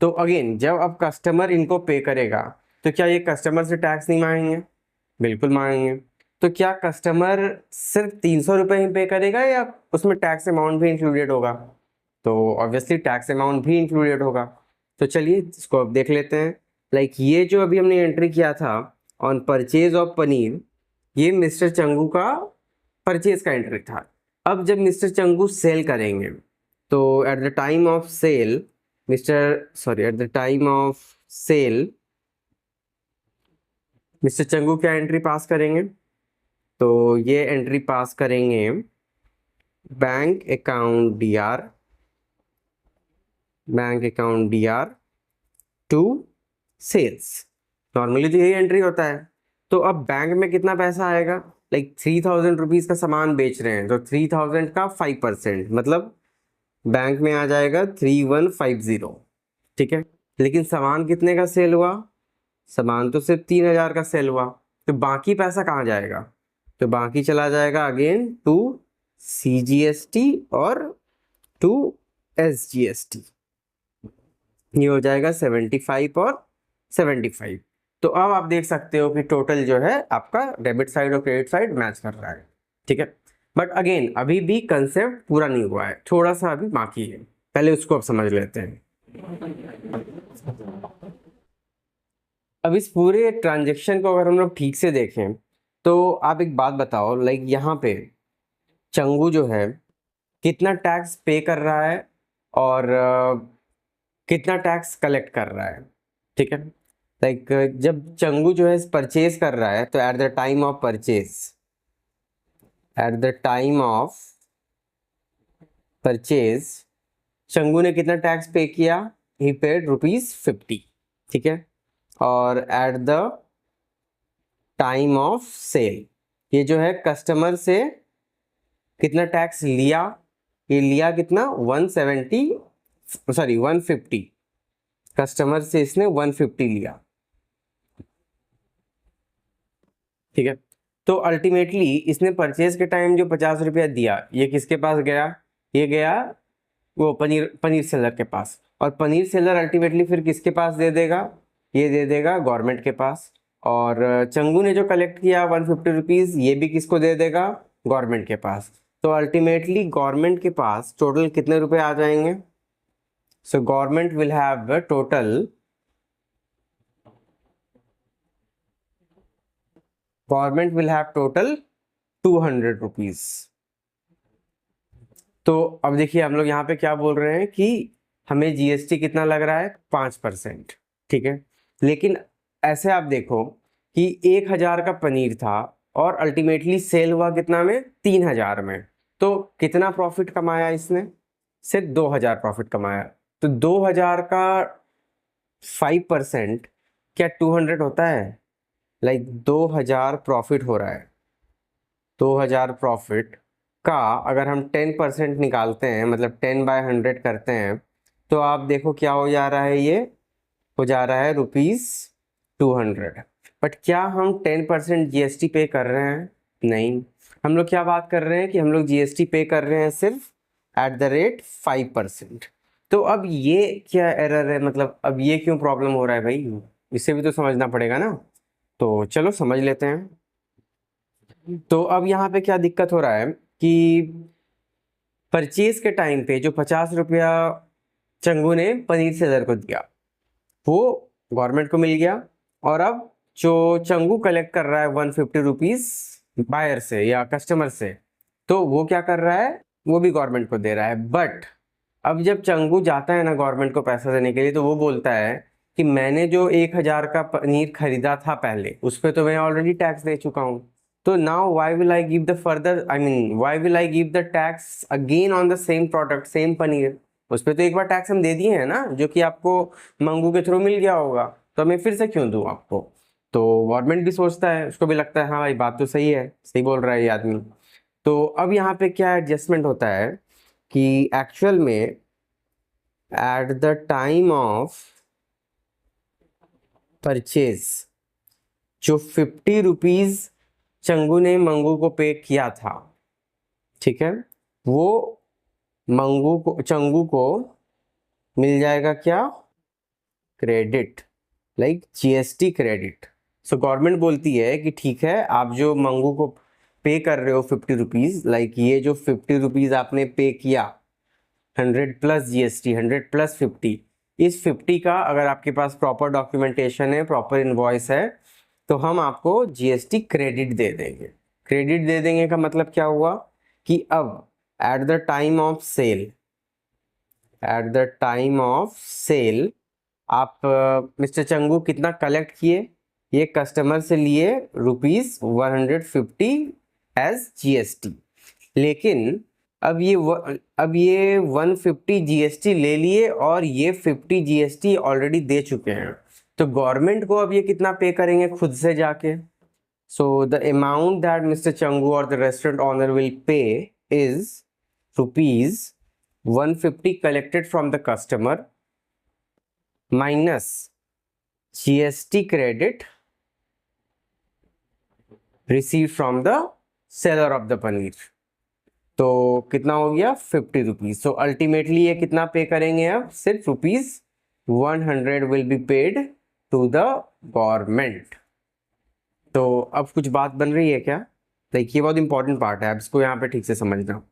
तो अगेन जब अब कस्टमर इनको पे करेगा, तो क्या ये कस्टमर से टैक्स नहीं मांगेंगे? बिल्कुल मांगेंगे। तो क्या कस्टमर सिर्फ 300 रुपये ही पे करेगा या उसमें टैक्स अमाउंट भी इंक्लूडेड होगा? तो ऑब्वियसली टैक्स अमाउंट भी इंक्लूडेड होगा। तो चलिए इसको अब देख लेते हैं। लाइक ये जो अभी हमने एंट्री किया था ऑन परचेज ऑफ पनीर, ये मिस्टर चंगू का परचेज का एंट्री था। अब जब मिस्टर चंगू सेल करेंगे, तो at the time of sale mister Changu क्या एंट्री पास करेंगे? तो ये एंट्री पास करेंगे bank account DR to sales. Normally तो यही एंट्री होता है। तो अब बैंक में कितना पैसा आएगा? लाइक 3,000 रुपीज का सामान बेच रहे हैं, तो 3,000 का 5%, मतलब बैंक में आ जाएगा 3,150। ठीक है, लेकिन सामान कितने का सेल हुआ? सामान तो सिर्फ 3,000 का सेल हुआ। तो बाकी पैसा कहाँ जाएगा? तो बाकी चला जाएगा अगेन टू CGST और टू SGST। ये हो जाएगा 75 और 75। तो अब आप देख सकते हो कि टोटल जो है आपका डेबिट साइड और क्रेडिट साइड मैच कर रहा है। ठीक है, बट अगेन अभी भी कंसेप्ट पूरा नहीं हुआ है, थोड़ा सा अभी बाकी है, पहले उसको अब समझ लेते हैं। अब इस पूरे ट्रांजेक्शन को अगर हम लोग ठीक से देखें, तो आप एक बात बताओ, लाइक यहाँ पे चंगू जो है कितना टैक्स पे कर रहा है और कितना टैक्स कलेक्ट कर रहा है? ठीक है, लाइक जब चंगू जो है परचेज कर रहा है, तो at the time of purchase Changu ने कितना टैक्स पे किया? He paid ₹50। ठीक है, और at the time of sale ये जो है कस्टमर से कितना टैक्स लिया, ये लिया कितना 150, कस्टमर से इसने 150 लिया, ठीक है। तो अल्टीमेटली इसने परचेज के टाइम जो 50 रुपया दिया, ये किसके पास गया, ये गया वो पनीर सेलर के पास, और पनीर सेलर अल्टीमेटली फिर किसके पास दे देगा, ये दे देगा गवर्नमेंट के पास। और चंगू ने जो कलेक्ट किया 150 रुपीज़, ये भी किसको दे देगा, गवर्नमेंट के पास। तो अल्टीमेटली गवर्नमेंट के पास टोटल कितने रुपए आ जाएंगे, so government will have total, government will have total 200 rupees. तो अब देखिए हम लोग यहाँ पे क्या बोल रहे हैं कि हमें जीएसटी कितना लग रहा है, 5%, ठीक है। लेकिन ऐसे आप देखो कि 1000 का पनीर था और अल्टीमेटली सेल हुआ कितना में, 3000 में, तो कितना प्रॉफिट कमाया इसने, सिर्फ 2000 प्रॉफिट कमाया। तो 2000 का 5% क्या 200 होता है, लाइक 2000 प्रॉफिट हो रहा है। 2000 प्रॉफिट का अगर हम 10% निकालते हैं, मतलब 10/100 करते हैं, तो आप देखो क्या हो जा रहा है, ये हो जा रहा है ₹200। बट क्या हम 10% जीएसटी पे कर रहे हैं, नहीं। हम लोग क्या बात कर रहे हैं कि हम लोग जीएसटी पे कर रहे हैं सिर्फ @5%। तो अब ये क्या एरर है, मतलब अब ये क्यों प्रॉब्लम हो रहा है भाई, इसे भी तो समझना पड़ेगा ना। तो चलो समझ लेते हैं। तो अब यहाँ पे क्या दिक्कत हो रहा है कि परचेज के टाइम पे जो 50 रुपया चंगू ने पनीर सेलर को दिया, वो गवर्नमेंट को मिल गया, और अब जो चंगू कलेक्ट कर रहा है 150 रुपीज बायर से या कस्टमर से, तो वो क्या कर रहा है, वो भी गवर्नमेंट को दे रहा है। बट अब जब चंगू जाता है ना गवर्नमेंट को पैसा देने के लिए, तो वो बोलता है कि मैंने जो 1000 का पनीर खरीदा था पहले, उस पर तो मैं ऑलरेडी टैक्स दे चुका हूँ। तो now why will I give the further, I mean why will I give the tax again on the same product, same paneer. उस पर तो एक बार टैक्स हम दे दिए हैं ना, जो कि आपको मंगू के थ्रू मिल गया होगा, तो मैं फिर से क्यों दूं आपको। तो गवर्नमेंट भी सोचता है, उसको भी लगता है हाँ भाई बात तो सही है, सही बोल रहा है ये आदमी। तो अब यहाँ पे क्या एडजस्टमेंट होता है कि एक्चुअल में eight the time of purchase जो 50 रुपीज चंगू ने मंगू को पे किया था, ठीक है, वो चंगू को मिल जाएगा क्या, credit, like GST credit. So government बोलती है कि ठीक है, आप जो मंगू को पे कर रहे हो 50 रुपीज, लाइक ये जो 50 रुपीज आपने पे किया, 100 प्लस जीएसटी, 100 प्लस 50, इस 50 का अगर आपके पास प्रॉपर डॉक्यूमेंटेशन है, प्रॉपर इनवॉइस है, तो हम आपको जीएसटी क्रेडिट दे देंगे। क्रेडिट दे देंगे का मतलब क्या हुआ कि अब at the time of sale, आप मिस्टर चंगू कितना कलेक्ट किए, ये कस्टमर से लिए ₹150 एज जीएसटी। लेकिन अब ये 150 जीएसटी ले लिए और ये 50 जीएसटी ऑलरेडी दे चुके हैं, तो गवर्नमेंट को अब ये कितना पे करेंगे खुद से जाके। So the amount that mister Changu और the restaurant owner will pay is ₹150 collected from the customer minus GST credit received from the seller of the paneer। तो कितना हो गया 50 रुपीज। सो अल्टीमेटली ये कितना पे करेंगे, अब सिर्फ ₹100 will be paid to the government. तो अब कुछ बात बन रही है क्या, देखिए बहुत इंपॉर्टेंट पार्ट है, अब इसको यहाँ पे ठीक से समझना।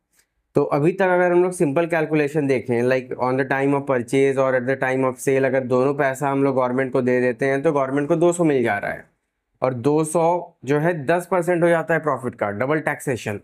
तो अभी तक अगर हम लोग सिंपल कैलकुलेशन देखें, like on the time of purchase और at the time of sale, अगर दोनों पैसा हम लोग गवर्नमेंट को दे देते हैं, तो गवर्नमेंट को 200 मिल जा रहा है, और 200 जो है 10% हो जाता है प्रॉफिट का, डबल टैक्सेशन।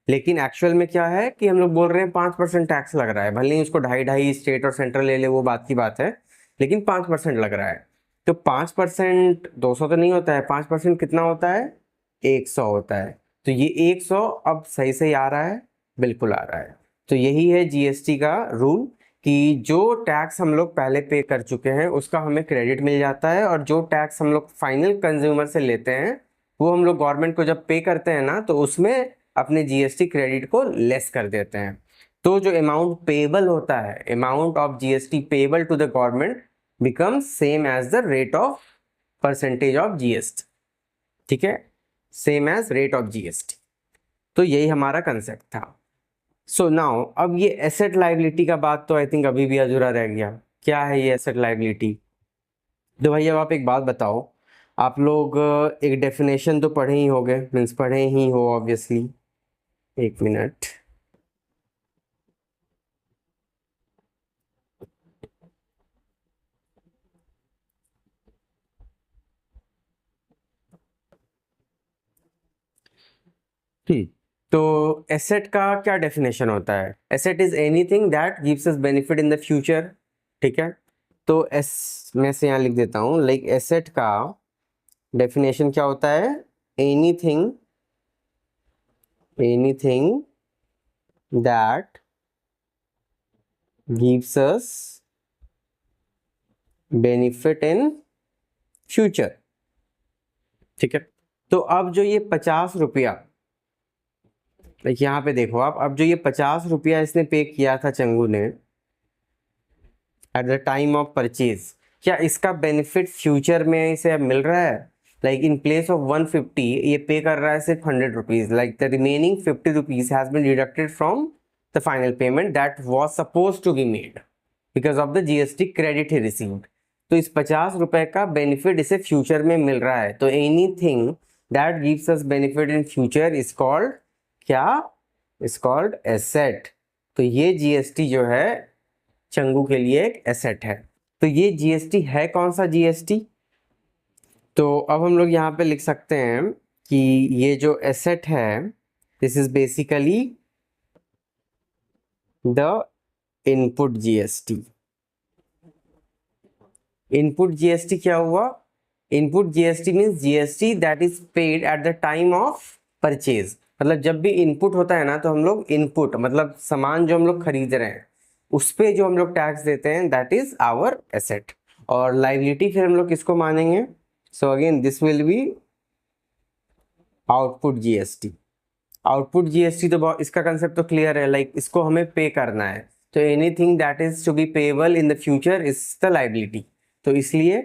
लेकिन एक्चुअल में क्या है कि हम लोग बोल रहे हैं 5% टैक्स लग रहा है, भले ही उसको 2.5 स्टेट और सेंट्रल ले ले, वो बात की बात है, लेकिन 5% लग रहा है। तो 5% 200 तो नहीं होता है, 5% कितना होता है, 100 होता है। तो ये 100 अब सही सही आ रहा है, बिल्कुल आ रहा है। तो यही है जीएसटी का रूल कि जो टैक्स हम लोग पहले पे कर चुके हैं उसका हमें क्रेडिट मिल जाता है, और जो टैक्स हम लोग फाइनल कंज्यूमर से लेते हैं वो हम लोग गवर्नमेंट को जब पे करते हैं ना, तो उसमें अपने जीएसटी क्रेडिट को लेस कर देते हैं। तो जो अमाउंट पेबल होता है, amount of GST payable to the government becomes same as the rate of percentage of GST. ठीक है, same as rate of GST. तो यही हमारा कंसेप्ट था। सो नाउ अब ये एसेट लायबिलिटी का बात तो आई थिंक अभी भी अधूरा रह गया। क्या है ये एसेट लायबिलिटी? तो भाई अब आप एक बात बताओ, आप लोग एक डेफिनेशन तो पढ़े ही होंगे, मीन्स पढ़े ही हो ऑब्वियसली। एक मिनट। ठीक, तो एसेट का क्या डेफिनेशन होता है? Asset is anything that gives us benefit in the future. ठीक है, तो मैं से यहाँ लिख देता हूँ, लाइक एसेट का डेफिनेशन क्या होता है? Anything that gives us benefit in future. ठीक है, तो अब जो ये 50 रुपया, लाइक यहाँ पे देखो आप, अब जो ये 50 रुपया इसने पे किया था चंगू ने eight the time of purchase, क्या इसका बेनिफिट फ्यूचर में इसे अब मिल रहा है? लाइक इन प्लेस ऑफ 150 ये पे कर रहा है सिर्फ 100 rupees, like the remaining 50 rupees has been deducted from the final payment that was suppose to be made because of the GST credit he received. तो इस 50 रुपए का बेनिफिट इसे फ्यूचर में मिल रहा है। तो anything that gives us benefit in future is called क्या? Is called asset. तो ये जीएसटी जो है चंगू के लिए एक एसेट है। तो ये जीएसटी है कौन सा जीएसटी? तो अब हम लोग यहाँ पे लिख सकते हैं कि ये जो एसेट है this is basically the input GST. Input GST क्या हुआ? Input GST means GST that is paid eight the time of purchase. मतलब जब भी इनपुट होता है ना, तो हम लोग इनपुट मतलब सामान जो हम लोग खरीद रहे हैं उस पे जो हम लोग टैक्स देते हैं दैट इज आवर एसेट। और लायबिलिटी फिर हम लोग किसको मानेंगे? So again this will be output GST. Output GST तो इसका कंसेप्ट तो क्लियर है, लाइक इसको हमें पे करना है। तो anything that is to be payable in the future is the liability. तो इसलिए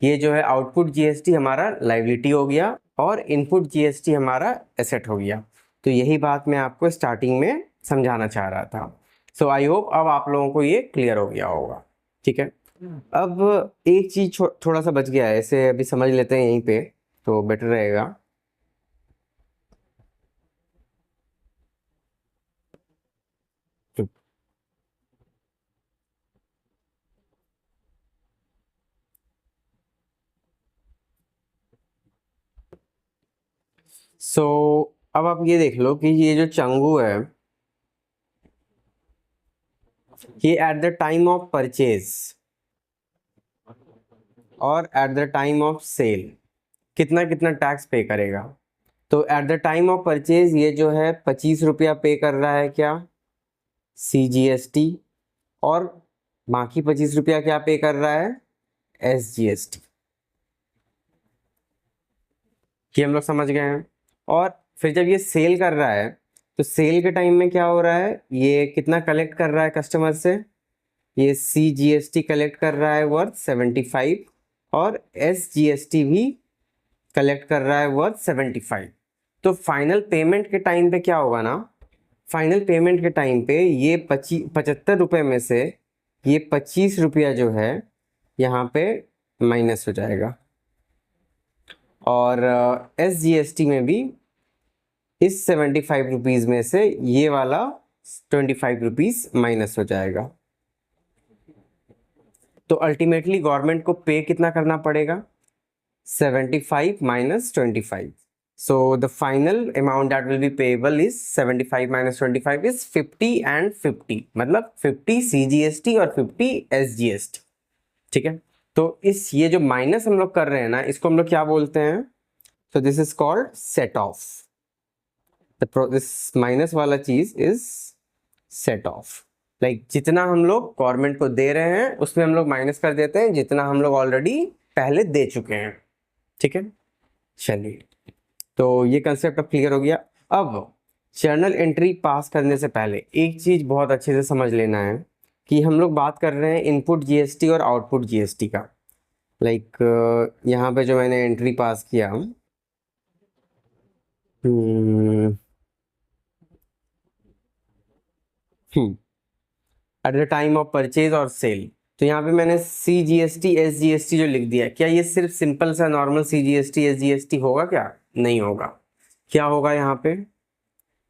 ये जो है आउटपुट जीएसटी हमारा लायबिलिटी हो गया और इनपुट जीएसटी हमारा एसेट हो गया। तो यही बात मैं आपको स्टार्टिंग में समझाना चाह रहा था। सो आई होप अब आप लोगों को ये क्लियर हो गया होगा। ठीक है, अब एक चीज थोड़ा सा बच गया है, इसे अभी समझ लेते हैं यहीं पे तो बेटर रहेगा। सो अब आप ये देख लो कि ये जो चंगू है ये at the time of purchase और at the time of sale कितना कितना टैक्स पे करेगा? तो at the time of purchase ये जो है 25 रुपया पे कर रहा है क्या? CGST। और बाकी 25 रुपया क्या पे कर रहा है? SGST। ये हम लोग समझ गए हैं। और फिर जब ये सेल कर रहा है तो सेल के टाइम में क्या हो रहा है? ये कितना कलेक्ट कर रहा है कस्टमर से? ये CGST कलेक्ट कर रहा है वर्थ 75 और SGST भी कलेक्ट कर रहा है वर्थ 75। तो फाइनल पेमेंट के टाइम पे क्या होगा ना, फाइनल पेमेंट के टाइम पे ये 75 रुपये में से ये 25 रुपया जो है यहाँ पे माइनस हो जाएगा और SGST में भी इस 75 रुपीज़ में से ये वाला 25 रुपीज़ माइनस हो जाएगा। तो अल्टीमेटली गवर्नमेंट को पे कितना करना पड़ेगा? 75 minus 25. So the final amount that will be payable is 75 minus 25 is 50 and 50, मतलब 50 CGST और 50 SGST। ठीक है, तो इस ये जो माइनस हम लोग कर रहे हैं ना, इसको हम लोग क्या बोलते हैं? तो this is called set of. This minus वाला चीज इज सेट ऑफ। लाइक जितना हम लोग गवर्नमेंट को दे रहे हैं उसमें हम लोग माइनस कर देते हैं जितना हम लोग ऑलरेडी पहले दे चुके हैं। ठीक है, चलिए तो ये कंसेप्ट अब क्लियर हो गया। अब जर्नल एंट्री पास करने से पहले एक चीज़ बहुत अच्छे से समझ लेना है कि हम लोग बात कर रहे हैं इनपुट जीएसटी और आउटपुट जीएसटी का। लाइक यहाँ पे जो मैंने एंट्री पास किया, at the time of purchase और सेल, तो यहाँ पे मैंने C G S T S G S T जो लिख दिया, क्या ये सिर्फ सिंपल सा normal C G S T S G S T होगा? क्या नहीं होगा। क्या होगा यहाँ पे?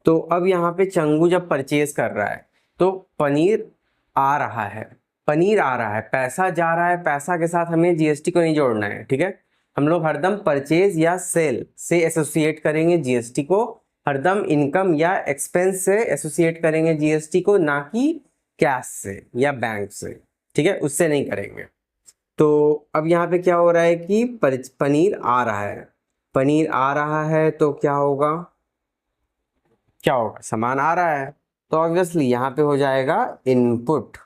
तो अब यहाँ पे चंगू जब परचेज कर रहा है तो पनीर आ रहा है, पनीर आ रहा है, पैसा जा रहा है, पैसा के साथ हमें जीएसटी को नहीं जोड़ना है, ठीक है। हम लोग हरदम परचेज या सेल से एसोसिएट करेंगे जीएसटी को, हरदम इनकम या एक्सपेंस से एसोसिएट करेंगे जीएसटी को, ना कि कैश से या बैंक से, ठीक है, उससे नहीं करेंगे। तो अब यहाँ पे क्या हो रहा है कि पनीर आ रहा है, पनीर आ रहा है तो क्या होगा, क्या होगा, सामान आ रहा है, तो ऑब्वियसली यहाँ पे हो जाएगा इनपुट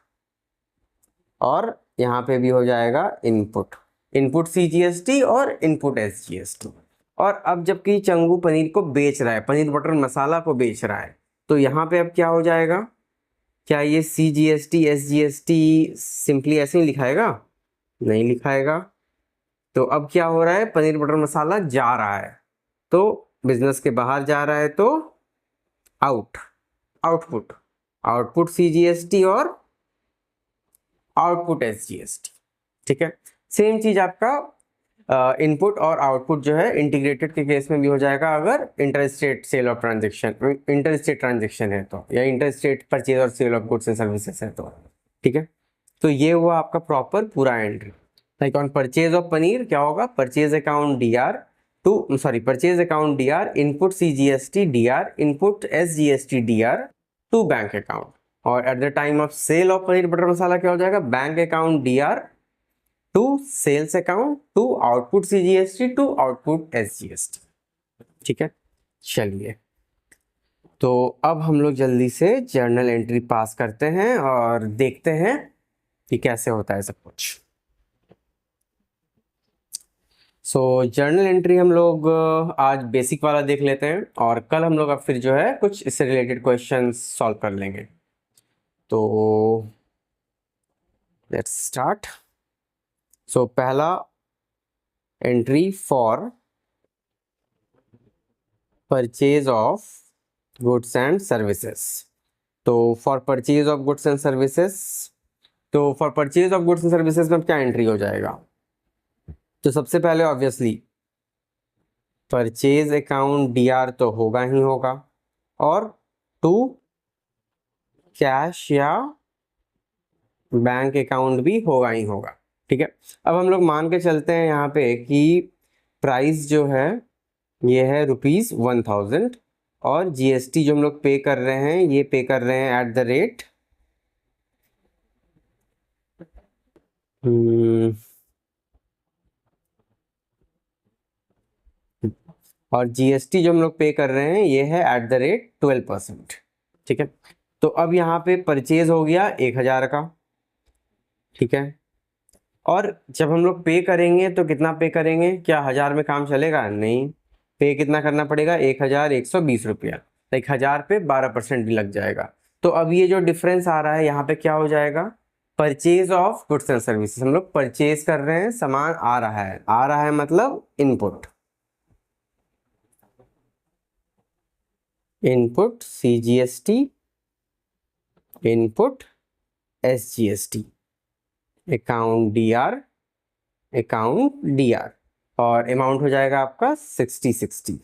और यहाँ पे भी हो जाएगा इनपुट, इनपुट सीजीएसटी और इनपुट एसजीएसटी। और अब जबकि चंगू पनीर को बेच रहा है, पनीर बटर मसाला को बेच रहा है, तो यहाँ पे अब क्या हो जाएगा, क्या ये सीजीएसटी एसजीएसटी सिंपली ऐसे ही लिखाएगा? नहीं लिखाएगा। तो अब क्या हो रहा है, पनीर बटर मसाला जा रहा है, तो बिजनेस के बाहर जा रहा है, तो आउटपुट, आउटपुट सीजीएसटी और आउटपुट एसजीएसटी, ठीक है। सेम चीज आपका इनपुट और आउटपुट जो है इंटीग्रेटेड के केस में भी हो जाएगा, अगर interstate sale of transaction, interstate transaction है तो, या इंटरस्टेट परचेज और sale of goods and services है तो, ठीक है। तो ये हुआ आपका प्रॉपर पूरा entry. Like on purchase of paneer क्या होगा, purchase account DR to, sorry, purchase account DR, input CGST DR, input SGST DR to bank account, और at the time of sale of paneer butter masala क्या हो जाएगा, bank account DR to sales account to output CGST to output SGST, ठीक है। चलिए, तो अब हम लोग जल्दी से जर्नल एंट्री पास करते हैं और देखते हैं कि कैसे होता है सब कुछ। सो जर्नल एंट्री हम लोग आज बेसिक वाला देख लेते हैं, और कल हम लोग अब फिर जो है कुछ इससे रिलेटेड क्वेश्चंस सॉल्व कर लेंगे। तो लेट्स स्टार्ट। सो पहला entry for purchase of goods and services. तो for purchase of goods and services, तो for purchase of goods and services में क्या एंट्री हो जाएगा, तो सबसे पहले ऑब्वियसली परचेज अकाउंट डीआर तो होगा ही होगा, और टू कैश या बैंक अकाउंट भी होगा ही होगा, ठीक है। अब हम लोग मान के चलते हैं यहाँ पे कि प्राइस जो है ये है ₹1000, और जीएसटी जो हम लोग पे कर रहे हैं ये पे कर रहे हैं एट द रेट और जीएसटी जो हम लोग पे कर रहे हैं ये है एट द रेट 12%, ठीक है। तो अब यहाँ पे परचेज हो गया 1000 का, ठीक है। और जब हम लोग पे करेंगे तो कितना पे करेंगे, क्या 1000 में काम चलेगा? नहीं, पे कितना करना पड़ेगा, 1120 रुपया, 1000 पे 12% भी लग जाएगा। तो अब ये जो डिफरेंस आ रहा है यहाँ पे क्या हो जाएगा, purchase of goods and services, हम लोग परचेज कर रहे हैं, सामान आ रहा है, आ रहा है मतलब input, input CGST, input SGST, account DR, account DR, और अमाउंट हो जाएगा आपका 60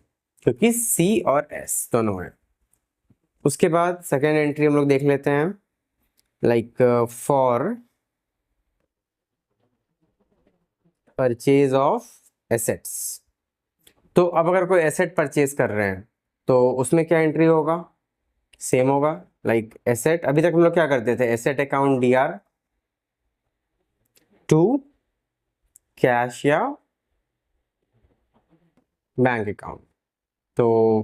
क्योंकि सी और एस दोनों है। उसके बाद सेकेंड एंट्री हम लोग देख लेते हैं, like for purchase of assets. तो अब अगर कोई एसेट परचेज कर रहे हैं तो उसमें क्या एंट्री होगा, सेम होगा। लाइक एसेट, अभी तक हम लोग क्या करते थे, asset account DR to cash या बैंक अकाउंट। तो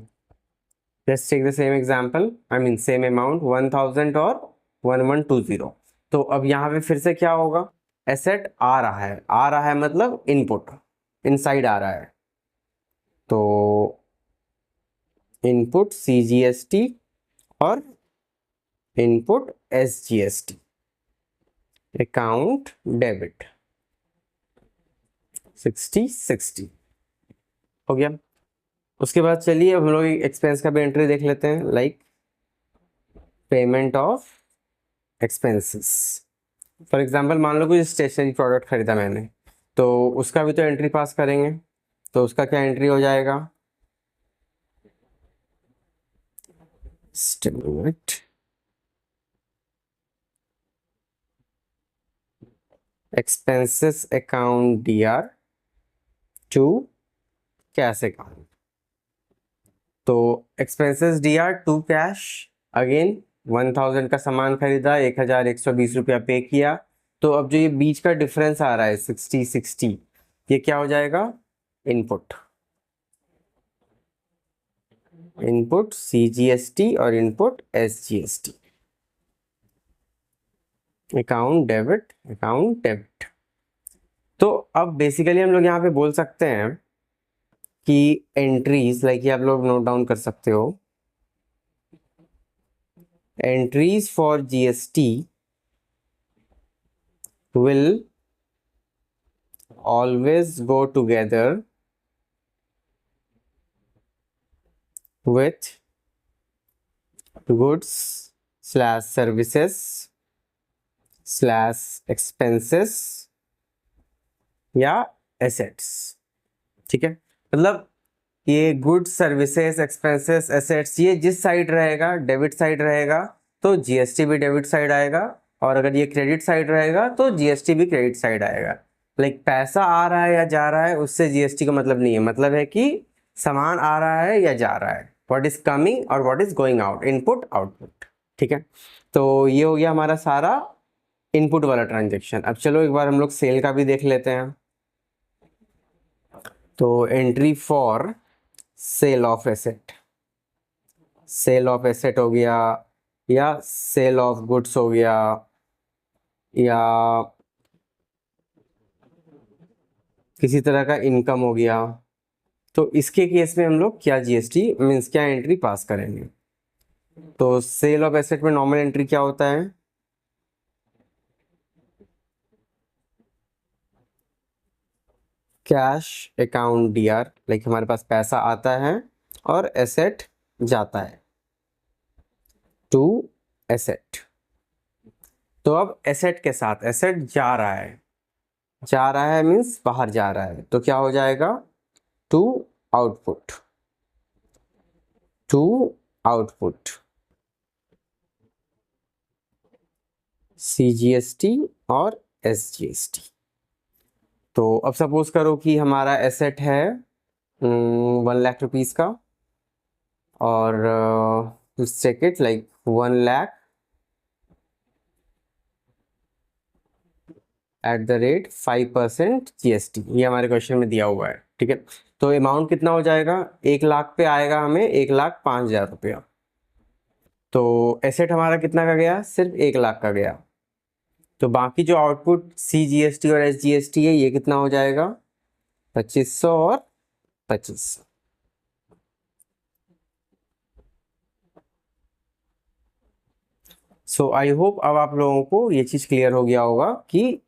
let's take the same example, I mean same amount 1000 और 1120। तो अब यहाँ पे फिर से क्या होगा, एसेट आ रहा है, आ रहा है मतलब इनपुट इनसाइड आ रहा है, तो इनपुट CGST और इनपुट SGST, अकाउंट डेबिट 60 हो गया। उसके बाद चलिए अब हम लोग एक्सपेंस का भी एंट्री देख लेते हैं, like payment of expenses. For example मान लो कोई स्टेशनरी प्रोडक्ट खरीदा मैंने, तो उसका भी तो एंट्री पास करेंगे, तो उसका क्या एंट्री हो जाएगा, statement expenses account DR to cash account. तो expenses DR to cash, again 1000 का सामान खरीदा, 1120 रुपया पे किया, तो अब जो ये बीच का डिफरेंस आ रहा है 60, ये क्या हो जाएगा, इनपुट CGST और इनपुट SGST, अकाउंट डेबिट। तो अब बेसिकली हम लोग यहाँ पे बोल सकते हैं कि एंट्रीज, लाइक ये आप लोग नोट डाउन कर सकते हो, entries for GST will always go together with goods / services / expenses या assets। ठीक है, मतलब ये गुड्स, सर्विसेज, एक्सपेंसेस, एसेट्स, ये जिस साइड रहेगा, डेबिट साइड रहेगा, तो GST भी डेबिट साइड आएगा, और अगर ये क्रेडिट साइड रहेगा तो GST भी क्रेडिट साइड आएगा। लाइक पैसा आ रहा है या जा रहा है उससे GST का मतलब नहीं है, मतलब है कि सामान आ रहा है या जा रहा है, व्हाट इज कमिंग और what is going out, input output. ठीक है, तो ये हो गया हमारा सारा इनपुट वाला ट्रांजेक्शन। अब चलो एक बार हम लोग सेल का भी देख लेते हैं। तो entry for sale of asset हो गया, या सेल ऑफ गुड्स हो गया, या किसी तरह का इनकम हो गया, तो इसके केस में हम लोग क्या GST मीन्स क्या एंट्री पास करेंगे। तो सेल ऑफ एसेट में नॉर्मल एंट्री क्या होता है, कैश अकाउंट DR, लाइक हमारे पास पैसा आता है और एसेट जाता है टू एसेट। तो अब एसेट के साथ एसेट जा रहा है मीन्स बाहर जा रहा है, तो क्या हो जाएगा, टू आउटपुट CGST और SGST। तो अब सपोज करो कि हमारा एसेट है 1 लाख रुपीस का, और check it like 1 lakh @5% GST, ये हमारे क्वेश्चन में दिया हुआ है। ठीक है, तो अमाउंट कितना हो जाएगा, 1 लाख पे आएगा हमें 1,05,000 रुपया। तो एसेट हमारा कितना का गया, सिर्फ 1 लाख का गया। तो बाकी जो आउटपुट CGST और SGST है ये कितना हो जाएगा, 2500 और 2500। सो आई होप अब आप लोगों को ये चीज क्लियर हो गया होगा कि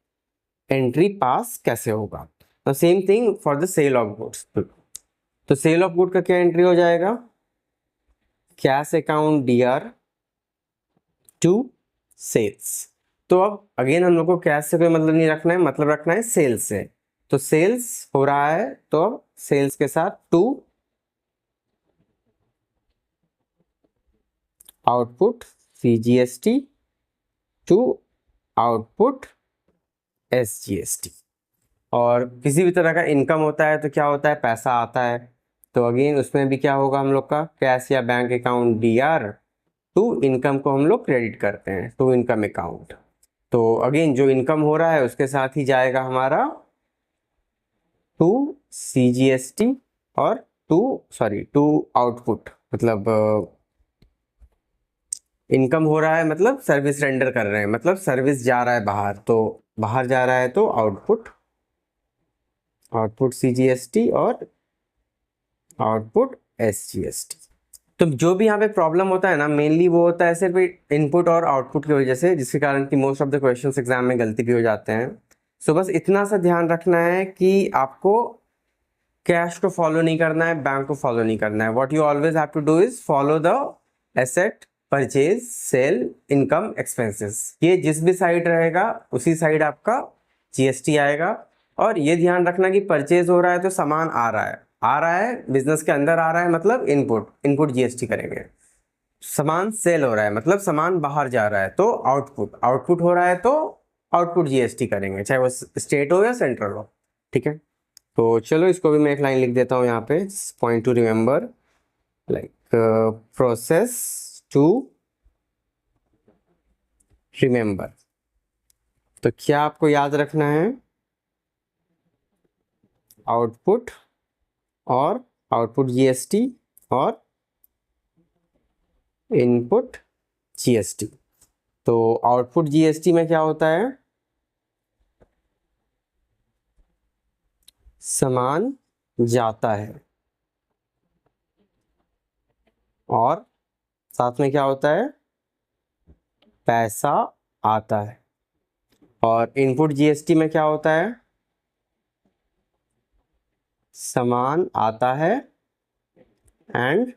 एंट्री पास कैसे होगा। तो same thing for the sale of goods. तो सेल ऑफ गुड का क्या एंट्री हो जाएगा, cash account DR to sales. तो अब अगेन हम लोग को कैश से कोई मतलब नहीं रखना है, मतलब रखना है सेल्स से। तो सेल्स हो रहा है तो अब सेल्स के साथ to output CGST to output SGST। और किसी भी तरह का इनकम होता है तो क्या होता है, पैसा आता है, तो अगेन उसमें भी क्या होगा, हम लोग का कैश या bank account DR to income को हम लोग क्रेडिट करते हैं टू इनकम अकाउंट। तो अगेन जो इनकम हो रहा है उसके साथ ही जाएगा हमारा टू CGST और टू आउटपुट, मतलब इनकम हो रहा है मतलब सर्विस रेंडर कर रहे हैं, मतलब सर्विस जा रहा है बाहर, तो बाहर जा रहा है तो आउटपुट CGST और आउटपुट SGST। तो जो भी यहाँ पे प्रॉब्लम होता है ना, मेनली वो होता है सिर्फ इनपुट और आउटपुट की वजह से, जिसके कारण कि most of the questions exam में गलती भी हो जाते हैं। सो बस इतना सा ध्यान रखना है कि आपको कैश को फॉलो नहीं करना है, बैंक को फॉलो नहीं करना है। What you always have to do is follow the asset, purchase, sale, income, expenses. ये जिस भी साइड रहेगा उसी साइड आपका जीएसटी आएगा। और ये ध्यान रखना कि परचेज हो रहा है तो सामान आ रहा है बिजनेस के अंदर आ रहा है, मतलब इनपुट जीएसटी करेंगे। सामान सेल हो रहा है मतलब सामान बाहर जा रहा है तो आउटपुट हो रहा है तो आउटपुट जीएसटी करेंगे, चाहे वो स्टेट हो या सेंट्रल हो। ठीक है, तो चलो इसको भी मैं एक लाइन लिख देता हूँ यहाँ पे, point to remember, like process to remember. तो क्या आपको याद रखना है? आउटपुट और आउटपुट जीएसटी और इनपुट जीएसटी। तो आउटपुट जीएसटी में क्या होता है? सामान जाता है और साथ में क्या होता है? पैसा आता है। और इनपुट जीएसटी में क्या होता है? सामान आता है एंड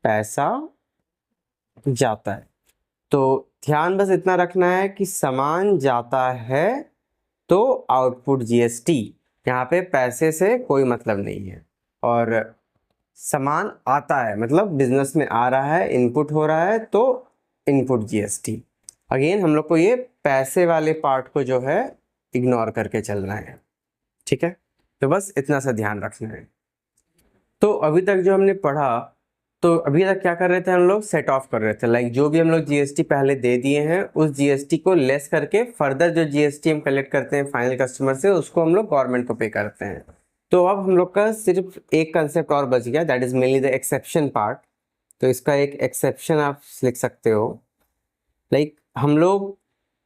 पैसा जाता है। तो ध्यान बस इतना रखना है कि सामान जाता है तो आउटपुट जीएसटी, यहाँ पे पैसे से कोई मतलब नहीं है। और सामान आता है मतलब बिजनेस में आ रहा है, इनपुट हो रहा है तो इनपुट जीएसटी। अगेन हम लोग को ये पैसे वाले पार्ट को जो है इग्नोर करके चलना है। ठीक है, तो बस इतना सा ध्यान रखना है। तो अभी तक जो हमने पढ़ा, तो अभी तक क्या कर रहे थे हम लोग? सेट ऑफ कर रहे थे, लाइक जो भी हम लोग जीएसटी पहले दे दिए हैं उस जीएसटी को लेस करके फर्दर जो जीएसटी हम कलेक्ट करते हैं फाइनल कस्टमर से, उसको हम लोग गवर्नमेंट को पे करते हैं। तो अब हम लोग का सिर्फ एक कंसेप्ट और बच गया, that is mainly the exception part. तो इसका एक एक्सेप्शन आप लिख सकते हो, लाइक हम लोग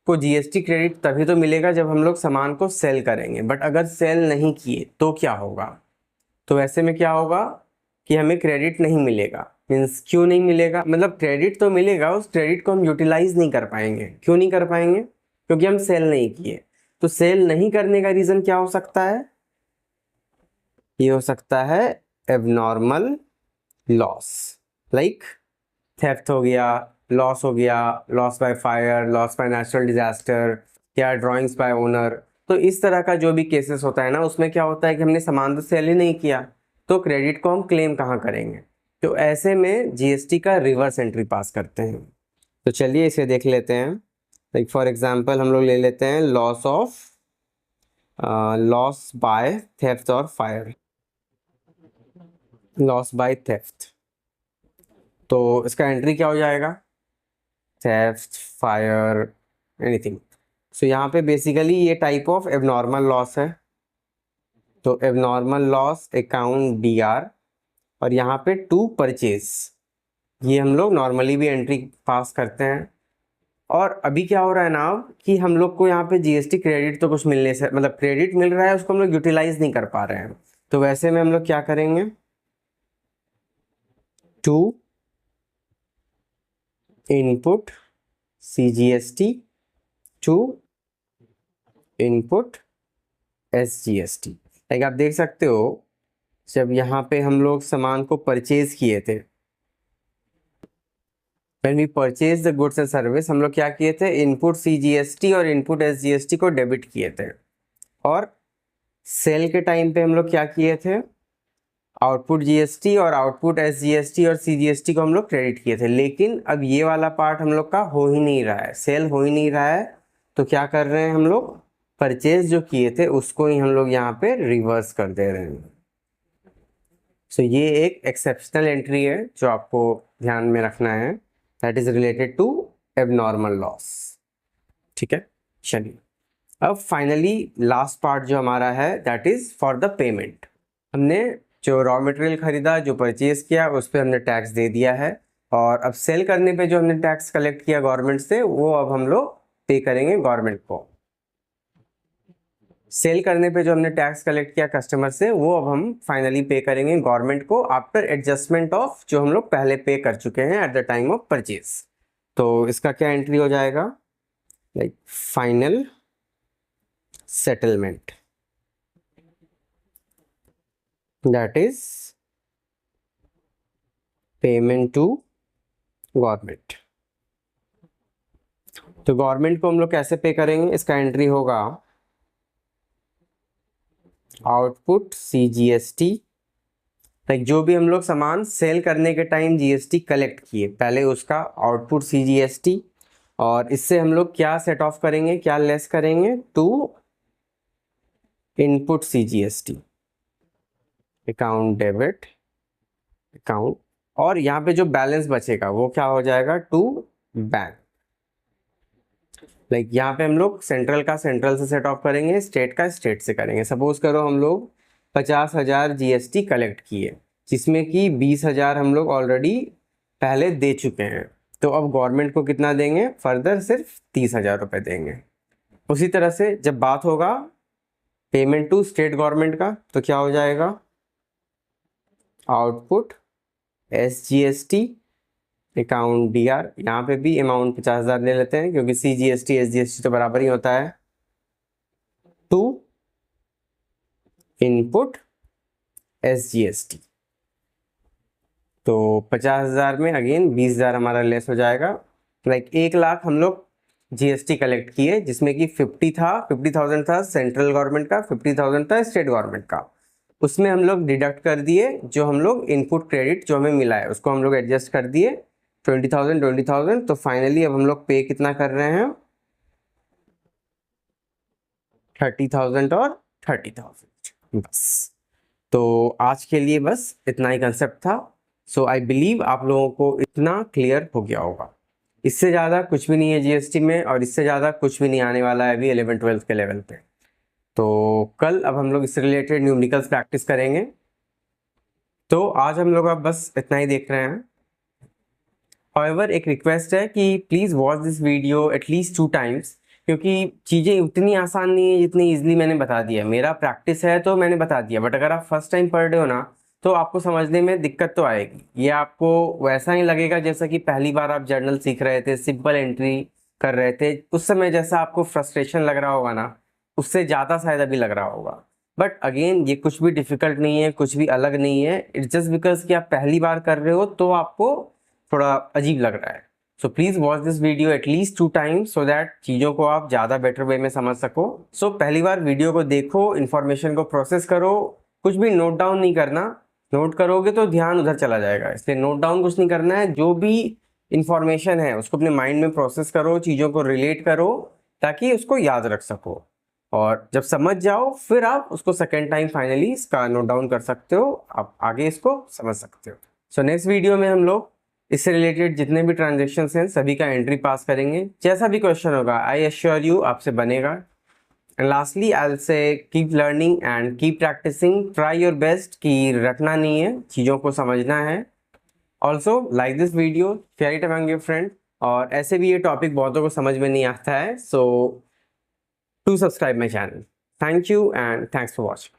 को जीएसटी क्रेडिट तभी तो मिलेगा जब हम लोग सामान को सेल करेंगे, बट अगर सेल नहीं किए तो क्या होगा? तो ऐसे में क्या होगा कि हमें क्रेडिट नहीं मिलेगा। मीन्स क्यों नहीं मिलेगा? मतलब क्रेडिट तो मिलेगा, उस क्रेडिट को हम यूटिलाइज नहीं कर पाएंगे। क्यों नहीं कर पाएंगे? क्योंकि हम सेल नहीं किए। तो सेल नहीं करने का रीजन क्या हो सकता है? ये हो सकता है एबनॉर्मल लॉस, लाइक थेफ्ट हो गया, लॉस हो गया, loss by fire, loss by natural disaster, या ड्रॉइंग्स बाय ओनर। तो इस तरह का जो भी केसेस होता है ना, उसमें क्या होता है कि हमने सामान तो सेल ही नहीं किया, तो क्रेडिट को हम क्लेम कहाँ करेंगे? तो ऐसे में जीएसटी का रिवर्स एंट्री पास करते हैं। तो चलिए इसे देख लेते हैं। लाइक फॉर एग्जांपल हम लोग ले लेते हैं लॉस बाय थेफ्ट और फायर, लॉस बाय थेफ्ट। तो इसका एंट्री क्या हो जाएगा? Theft, fire, anything. सो यहाँ पे बेसिकली ये टाइप ऑफ एबनॉर्मल लॉस है। तो एबनॉर्मल लॉस अकाउंट डीआर, और यहाँ पे टू परचेज, ये हम लोग नॉर्मली भी एंट्री पास करते हैं। और अभी क्या हो रहा है ना अब कि हम लोग को यहाँ पे जीएसटी क्रेडिट तो कुछ मिलने से, मतलब क्रेडिट मिल रहा है, उसको हम लोग यूटिलाइज नहीं कर पा रहे हैं। तो वैसे में हम लोग क्या करेंगे? To input CGST to input SGST. Like आप देख सकते हो, जब यहाँ पे हम लोग सामान को परचेज किए थे, when we purchase the goods and service, हम लोग क्या किए थे? इनपुट सीजीएसटी और इनपुट एसजीएसटी को डेबिट किए थे। और सेल के टाइम पे हम लोग क्या किए थे? आउटपुट जीएसटी और आउटपुट एसजीएसटी और सीजीएसटी को हम लोग क्रेडिट किए थे। लेकिन अब ये वाला पार्ट हम लोग का हो ही नहीं रहा है, सेल हो ही नहीं रहा है। तो क्या कर रहे हैं हम लोग? परचेज जो किए थे उसको ही हम लोग यहाँ पे रिवर्स कर दे रहे हैं। सो ये एक एक्सेप्शनल एंट्री है जो आपको ध्यान में रखना है, that is related to abnormal loss. ठीक है, चलिए अब फाइनली लास्ट पार्ट जो हमारा है, that is for the payment. हमने जो रॉ मटेरियल खरीदा, जो परचेज किया, उस पर हमने टैक्स दे दिया है, और अब सेल करने पे जो हमने टैक्स कलेक्ट किया गवर्नमेंट से, वो अब हम लोग पे करेंगे गवर्नमेंट को। सेल करने पे जो हमने टैक्स कलेक्ट किया कस्टमर से वो अब हम फाइनली पे करेंगे गवर्नमेंट को आफ्टर एडजस्टमेंट ऑफ जो हम लोग पहले पे कर चुके हैं at the time of purchase. तो इसका क्या एंट्री हो जाएगा, like final settlement, that is payment to government. तो गवर्नमेंट को हम लोग कैसे पे करेंगे, इसका एंट्री होगा आउटपुट CGST, लाइक जो भी हम लोग सामान सेल करने के टाइम GST कलेक्ट किए पहले उसका आउटपुट CGST, और इससे हम लोग क्या सेट ऑफ करेंगे, क्या लेस करेंगे, to input CGST, account debit account, और यहाँ पे जो बैलेंस बचेगा वो क्या हो जाएगा, टू बैंक। लाइक यहाँ पे हम लोग सेंट्रल का सेंट्रल से सेट ऑफ करेंगे, स्टेट का स्टेट से करेंगे। सपोज करो हम लोग 50,000 GST कलेक्ट किए जिसमें कि 20,000 हम लोग ऑलरेडी पहले दे चुके हैं, तो अब गवर्नमेंट को कितना देंगे, फर्दर सिर्फ 30,000 रुपये देंगे। उसी तरह से जब बात होगा पेमेंट टू स्टेट गवर्नमेंट का तो क्या हो जाएगा, आउटपुट SGST अकाउंट DR, यहाँ पे भी अमाउंट 50,000 ले लेते हैं क्योंकि CGST SGST तो बराबर ही होता है, टू इनपुट SGST। तो 50,000 में अगेन 20,000 हमारा लेस हो जाएगा, लाइक 1,00,000 हम लोग GST कलेक्ट किए जिसमें कि 50,000 था सेंट्रल गवर्नमेंट का, 50,000 था स्टेट गवर्नमेंट का, उसमें हम लोग डिडक्ट कर दिए जो हम लोग इनपुट क्रेडिट जो हमें मिला है उसको हम लोग एडजस्ट कर दिए 20,000। तो फाइनली अब हम लोग पे कितना कर रहे हैं, 30,000 और 30,000 बस। तो आज के लिए बस इतना ही कंसेप्ट था। सो आई बिलीव आप लोगों को इतना क्लियर हो गया होगा, इससे ज़्यादा कुछ भी नहीं है GST में, और इससे ज़्यादा कुछ भी नहीं आने वाला है अभी 11th-12th के लेवल पे। तो कल अब हम लोग इससे रिलेटेड न्यूमेरिकल्स प्रैक्टिस करेंगे। तो आज हम लोग अब बस इतना ही देख रहे हैं। However, एक रिक्वेस्ट है कि please watch this video at least 2 times, क्योंकि चीज़ें उतनी आसान नहीं है जितनी ईजिली मैंने बता दिया। मेरा प्रैक्टिस है तो मैंने बता दिया, बट अगर आप फर्स्ट टाइम पढ़ रहे हो ना तो आपको समझने में दिक्कत तो आएगी। ये आपको वैसा ही लगेगा जैसा कि पहली बार आप जर्नल सीख रहे थे, सिंपल एंट्री कर रहे थे, उस समय जैसा आपको फ्रस्ट्रेशन लग रहा होगा ना, उससे ज़्यादा शायद अभी लग रहा होगा। बट अगेन ये कुछ भी डिफ़िकल्ट नहीं है, कुछ भी अलग नहीं है। इट्स जस्ट बिकॉज कि आप पहली बार कर रहे हो तो आपको थोड़ा अजीब लग रहा है। So please watch this video at least 2 times so that चीज़ों को आप ज़्यादा बेटर वे में समझ सको। सो पहली बार वीडियो को देखो, इन्फॉर्मेशन को प्रोसेस करो, कुछ भी नोट डाउन नहीं करना। नोट करोगे तो ध्यान उधर चला जाएगा, इसलिए नोट डाउन कुछ नहीं करना है। जो भी इंफॉर्मेशन है उसको अपने माइंड में प्रोसेस करो, चीज़ों को रिलेट करो ताकि उसको याद रख सको, और जब समझ जाओ फिर आप उसको सेकेंड टाइम फाइनली इसका नोट डाउन कर सकते हो, आप आगे इसको समझ सकते हो। सो नेक्स्ट वीडियो में हम लोग इससे रिलेटेड जितने भी ट्रांजेक्शन्स हैं सभी का एंट्री पास करेंगे। जैसा भी क्वेश्चन होगा आई एश्योर यू आपसे बनेगा। And lastly I will say keep learning and keep practising, try your best कि रटना नहीं है, चीज़ों को समझना है। Also like this video, share it among your friend, और ऐसे भी ये टॉपिक बहुतों को समझ में नहीं आता है, so to subscribe my channel. Thank you and thanks for watching.